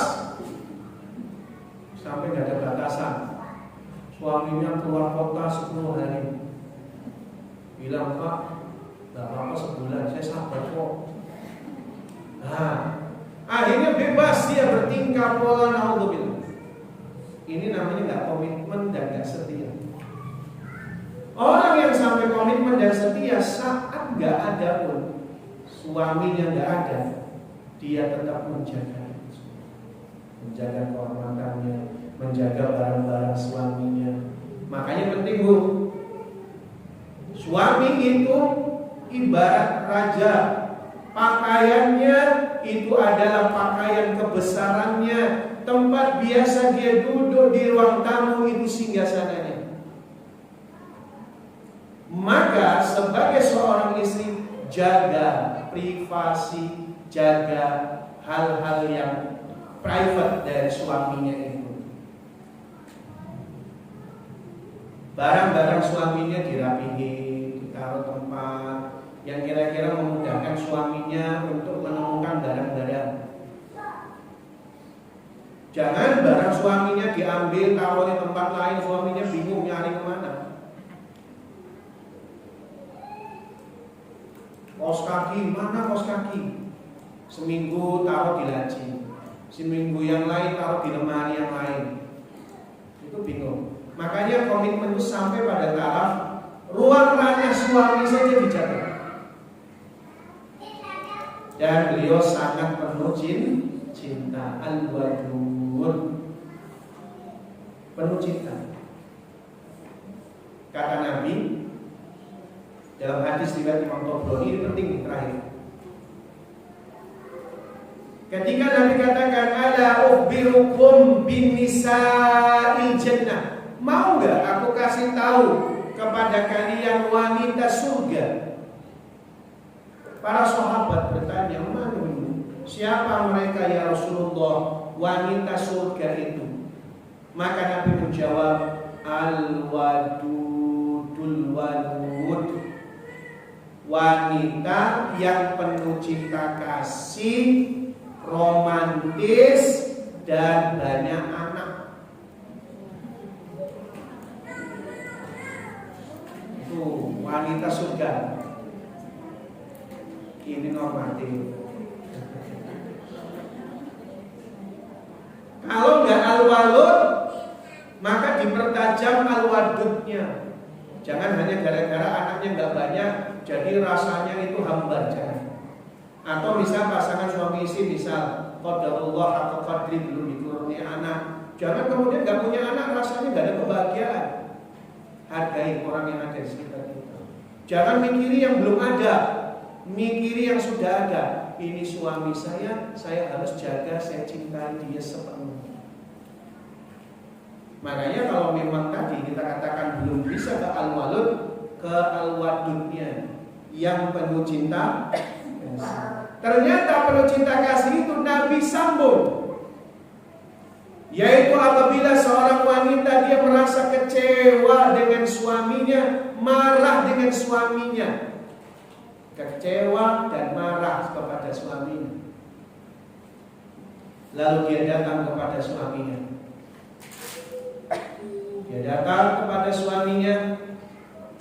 sampai gak ada batasan. Suaminya keluar kota 10 hari, bilang Pak, gak apa-apa sebulan, saya sabar kok. Nah, akhirnya bebas dia bertingkah pola naudzubillah. Ini namanya gak komitmen dan gak setia. Orang yang sampai komitmen dan setia saat nggak ada pun suaminya nggak ada, dia tetap menjaga kehormatannya, menjaga barang-barang suaminya. Makanya penting Bu, suami itu ibarat raja. Pakaiannya itu adalah pakaian kebesarannya. Tempat biasa dia duduk di ruang tamu itu singgasananya. Maka sebagai seorang istri, jaga privasi, jaga hal-hal yang private dari suaminya itu. Barang-barang suaminya dirapihin, ditaruh tempat yang kira-kira memudahkan suaminya untuk menemukan barang-barang. Jangan barang suaminya diambil, taruh di tempat lain, suaminya bingung nyari kemana. Kaos kaki, mana kaos kaki? Seminggu taruh di laci, seminggu yang lain taruh di lemari yang lain. Itu bingung. Makanya komitmen itu sampai pada tahap ruang ranah suami saja dijaga. Dan beliau sangat penuh cinta, al-wadud, penuh cinta. Kata Nabi dalam hadis riwayat Imam Tabrani, ini penting terakhir. Ketika Nabi katakan, ala ukhbirukum bin nisa'il jannah, mau nggak aku kasih tahu kepada kalian wanita surga? Para sahabat bertanya, mana ini? Siapa mereka ya Rasulullah wanita surga itu? Maka Nabi menjawab, al-wadudul wadud, wanita yang penuh cinta kasih, romantis, dan banyak anak. Itu wanita surga. Ini normatif. Kalau nggak al-walud, maka dipertajam al-wadudnya. Jangan hanya gara-gara anaknya nggak banyak, jadi rasanya itu hambar, jangan. Atau misal pasangan suami istri, misal qadarullah haqqa qadri, belum dikuruni anak, jangan kemudian nggak punya anak rasanya nggak ada kebahagiaan. Hargai orang yang ada di sekitar kita. Jangan mikiri yang belum ada, mikiri yang sudah ada. Ini suami saya harus jaga, saya cintai dia sepenuhnya. Makanya kalau memang tadi kita katakan belum bisa ke al-walud, ke al-wadudnya yang penuh cinta kasih. Ternyata penuh cinta kasih itu Nabi sambung, yaitu apabila seorang wanita dia merasa kecewa dengan suaminya, marah dengan suaminya, kecewa dan marah kepada suaminya, lalu dia datang kepada suaminya. Dia datang kepada suaminya,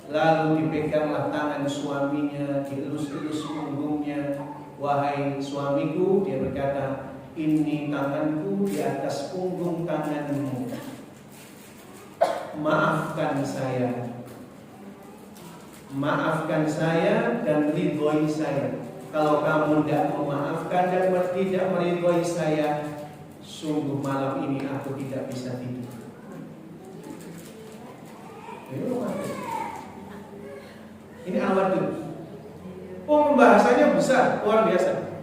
lalu dipeganglah tangan suaminya, dielus-elus punggungnya. Wahai suamiku, dia berkata, ini tanganku di atas punggung tanganmu. Maafkan saya dan ridhoi saya. Kalau kamu tidak memaafkan dan tidak meridhoi saya, sungguh malam ini aku tidak bisa tidur. Ini al-wadud. Pembahasannya besar, luar biasa.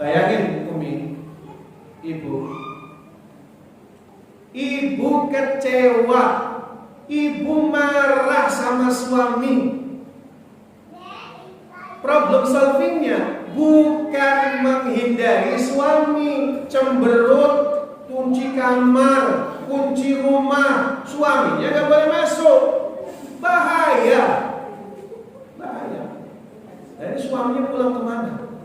Bayangin Umi, ibu kecewa, ibu marah sama suami. Problem solvingnya bukan menghindari suami, cemberut, kunci kamar, kunci rumah, suaminya gak boleh masuk. Bahaya. Jadi suaminya pulang kemana?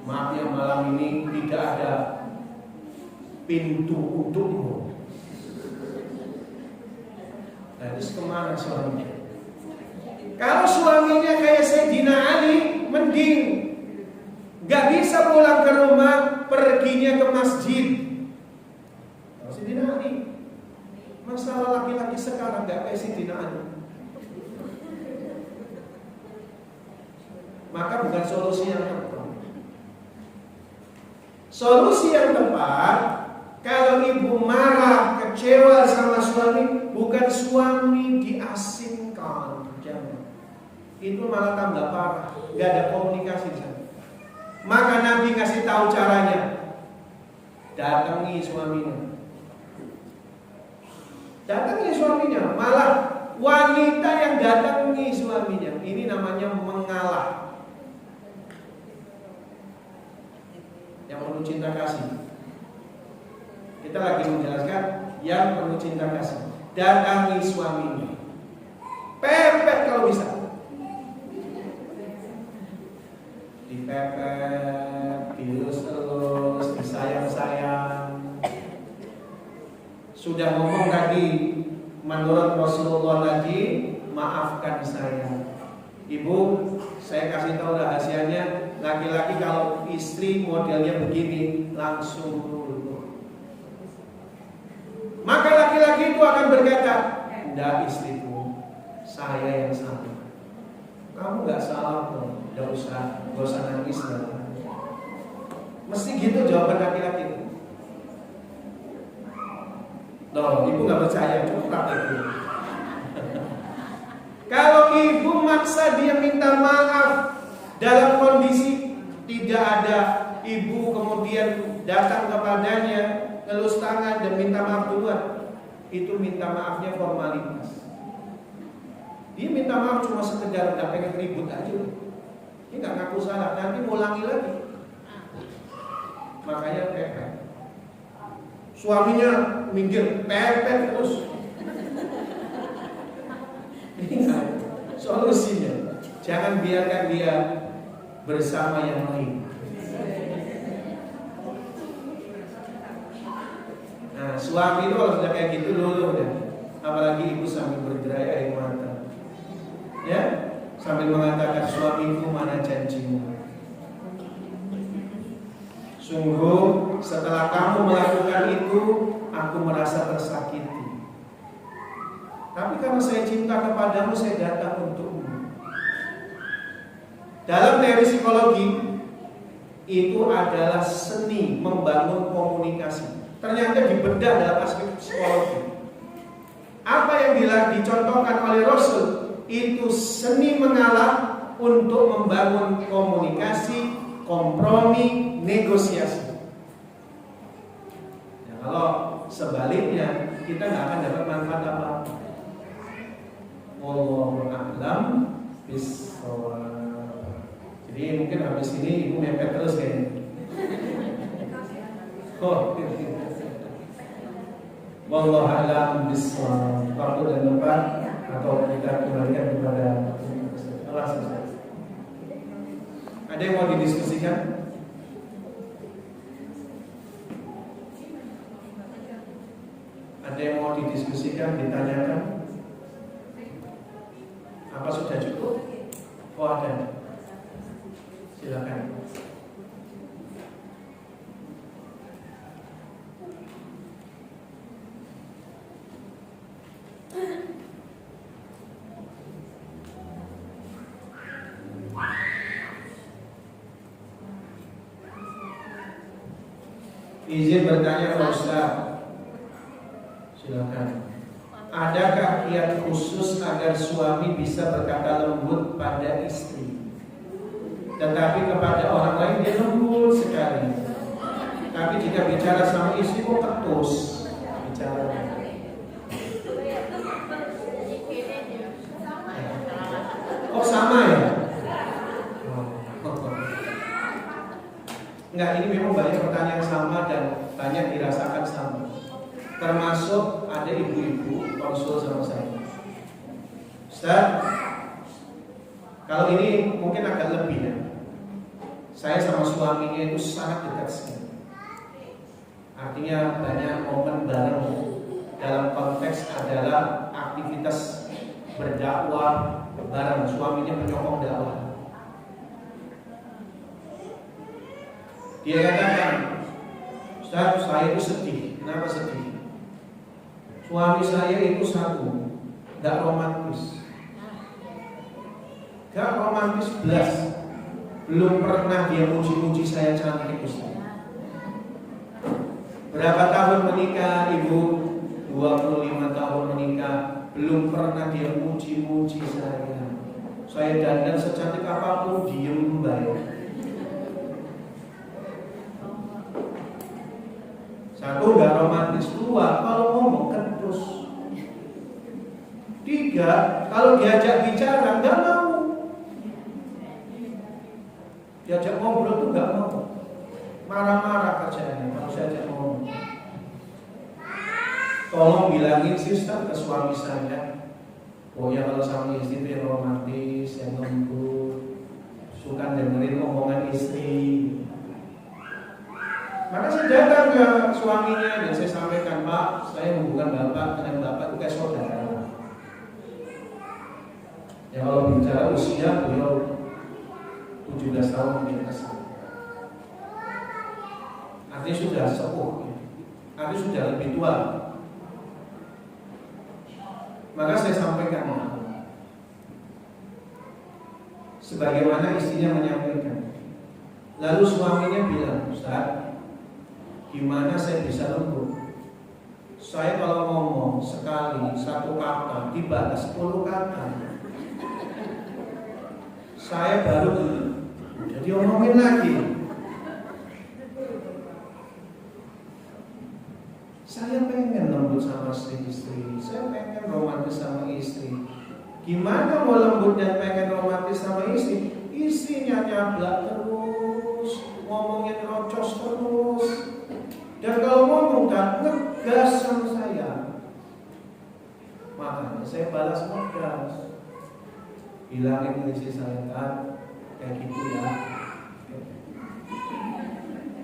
Maaf ya, malam ini tidak ada pintu untukmu. Terus kemana suaminya? Kalau suaminya kayak Sayyidina Ali, mending gak bisa pulang ke rumah, perginya ke masjid. Kalau Sayyidina Ali, masalah laki-laki sekarang nggak kayak Sidina Ali. Maka bukan solusi yang tepat. Solusi yang tepat, kalau ibu marah, kecewa sama suami, bukan suami diasingkan, jangan. Itu malah tambah parah, nggak ada komunikasi di sana. Maka Nabi kasih tahu caranya. Datangi suaminya. Datangi suaminya. Malah wanita yang datangi suaminya, ini namanya mengalah. Yang penuh cinta kasih. Kita lagi menjelaskan yang penuh cinta kasih. Datangi suaminya. Pepet kalau bisa. Dipepet, dilus-elus, disayang-sayang. Sudah ngomong tadi, menurut Rasulullah tadi, maafkan saya. Ibu, saya kasih tahu rahasianya. Laki-laki kalau istri modelnya begini, langsung luluh. Maka laki-laki itu akan berkata, enggak istriku, saya yang salah. Kamu nggak salah kok, nggak usah nangis lah. Mesti gitu jawaban laki-laki. Loh, ibu nggak percaya, coba itu. Kalau ibu maksa dia minta maaf dalam kondisi tidak ada ibu kemudian datang kepadanya, ngelus tangan dan minta maaf duluan, itu minta maafnya formalitas. Dia minta maaf cuma sekedar nggak pengen ribut aja. Dia nggak ngaku salah, nanti ngulangi lagi. Makanya pepet. Suaminya minggir, pepet terus. Ini nggak solusinya. Jangan biarkan dia bersama yang lain. Nah, suami itu kalau sudah kayak gitu dulu udah. Apalagi ibu sambil berderai air mata, ya, sambil mengatakan suamiku mana janjimu. Sungguh setelah kamu melakukan itu, aku merasa tersakiti. Tapi karena saya cinta kepadamu, saya datang untukmu. Dalam teori psikologi, itu adalah seni membangun komunikasi. Ternyata dibedah dalam aspek psikologi. Apa yang dicontohkan oleh Rasul, itu seni mengalah untuk membangun komunikasi, kompromi, negosiasi. Nah, kalau sebaliknya, kita nggak akan dapat manfaat apa-apa. Wallahu a'lam bishawab. Jadi mungkin habis ini ibu mepet terus kayaknya. Oh, wallahu a'lam bishawab. Waktu dan tempat atau kita kembalikan kepada Allah SWT. Ada yang mau didiskusikan? Ada yang mau didiskusikan, ditanyakan? Apa sudah cukup? Oh ada. Silakan. Izin bertanya Pak Ustaz. Silakan. Adakah kiat khusus agar suami bisa berkata lembut pada istri, tetapi kepada orang lain dia lembut sekali, tapi jika bicara sama istri kok ketus bicara? Oh sama ya? Enggak, ini memang banyak pertanyaan sama dan banyak dirasakan sama. Termasuk ada ibu-ibu konsul sama saya. Ustaz, kalau ini mungkin agak lebih ya. Saya sama suaminya itu sangat dekat sekali. Artinya banyak momen bareng. Dalam konteks adalah aktivitas berdakwah bareng. Suaminya penyokong dakwah. Dia katakan, Ustaz, saya itu sedih. Kenapa sedih? Suami saya itu satu, gak romantis. Gak romantis belas. Belum pernah dia muji-muji saya cantik Ustaz. Berapa tahun menikah Ibu? 25 tahun menikah, belum pernah dia muji-muji saya. Saya dandan secantik apapun diem baik. Satu, gak romantis. Dua, kalau ngomong kedus. Tiga, kalau diajak bicara gak mau. Diajak ngobrol tuh gak mau. Marah-marah kerjaannya kalau saya ajak ngomong. Tolong bilangin sister ke suami saya, pokoknya kalau sama istri itu yang romantis, yang lembut, suka dengerin omongan istri. Maka saya datang ke suaminya dan saya sampaikan, Pak, saya hubungan bapak dengan bapak itu kayak saudara. Ya kalau bicara usia beliau 17 tahun di atas. Artinya sudah sepuh, artinya sudah lebih tua. Maka saya sampaikan sebagaimana istrinya menyampaikan. Lalu suaminya bilang, Ustaz, gimana saya bisa lembut? Saya kalau ngomong sekali satu kata dibalas 10 kata. Saya baru jadi omongin lagi. Saya pengen lembut sama istri, saya pengen romantis sama istri. Gimana mau lembut dan pengen romantis sama istri? Istrinya nyablak terus, ngomongnya rocos terus. Dan kalau ngomong kan ngegas sama saya. Makanya saya balas ngegas. Bilangin istri saya kan kayak gitu ya.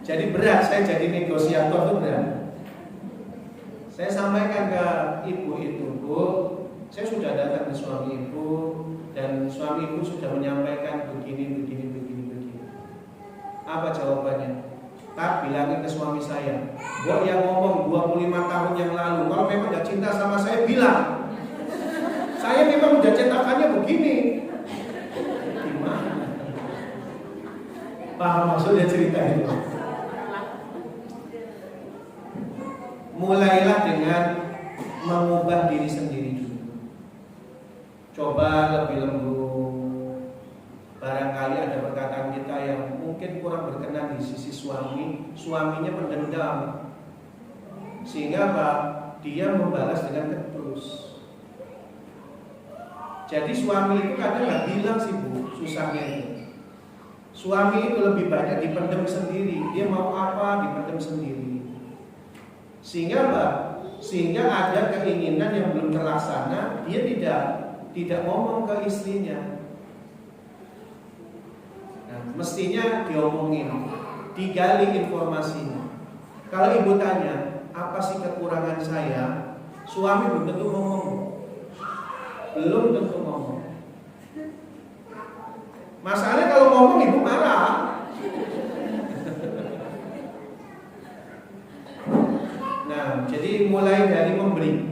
Jadi berat, saya jadi negosiator tuh berat. Saya sampaikan ke ibu itu, Bu, saya sudah datang ke suami ibu dan suami ibu sudah menyampaikan begini. Apa jawabannya? Tak bilangin ke suami saya, Bu yang ngomong 25 tahun yang lalu, kalau memang udah cinta sama saya bilang. Saya memang udah cetakannya begini. Gimana? Paham maksudnya cerita itu? Mulailah dengan mengubah diri sendiri dulu. Coba lebih lembut. Barangkali ada perkataan kita yang mungkin kurang berkenan di sisi suami, suaminya mendendam, sehingga apa? Dia membalas dengan kedus. Jadi suami itu kadang nggak bilang sih Bu, susahnya itu. Suami itu lebih banyak dipendam sendiri. Dia mau apa dipendam sendiri. Sehingga apa? Sehingga ada keinginan yang belum terlaksana, dia tidak ngomong ke istrinya. Nah, mestinya diomongin, digali informasinya. Kalau ibu tanya, apa sih kekurangan saya? Suami belum tentu ngomong. Belum tentu ngomong. Masalahnya kalau ngomong ibu marah. Nah, jadi mulai dari memberi.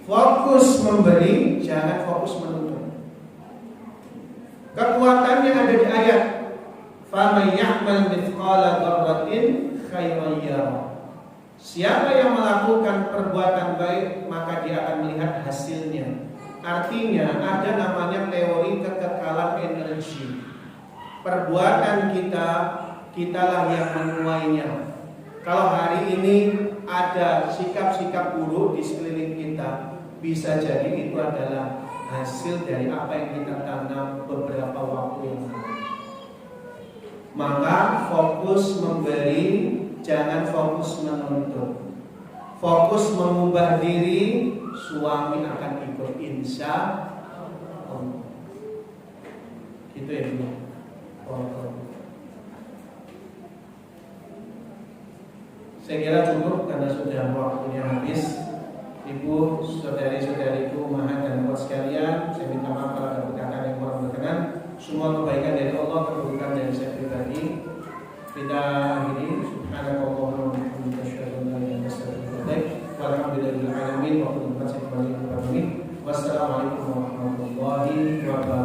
Fokus memberi, jangan fokus menuntut. Kekuatannya ada di ayat faman ya'mal mithqala dzarratin khairan yarah. Siapa yang melakukan perbuatan baik, maka dia akan melihat hasilnya. Artinya ada namanya teori kekekalan energi. Perbuatan kita, kitalah yang menuainya. Kalau hari ini ada sikap-sikap buruk di sekeliling kita, bisa jadi itu adalah hasil dari apa yang kita tanam beberapa waktu yang lalu. Maka fokus memberi, jangan fokus menuntut. Fokus mengubah diri, suami akan ikut insya Allah. Gitu ya Bu. Saya kira cukup karena sudah waktunya habis. Ibu, saudari-saudariku, maha dan kuat sekalian, saya minta maaf kalau ada perkataan yang kurang berkenan. Semua kebaikan dari Allah, keburukan dari saya pribadi. Kita akhiri. Subhanallah wa bihamdihi, asyhadu an la ilaha illa anta, astaghfiruka wa atubu ilaik. waktu depan saya kembali kepada ini. Wassalamualaikum warahmatullahi wabarakatuh.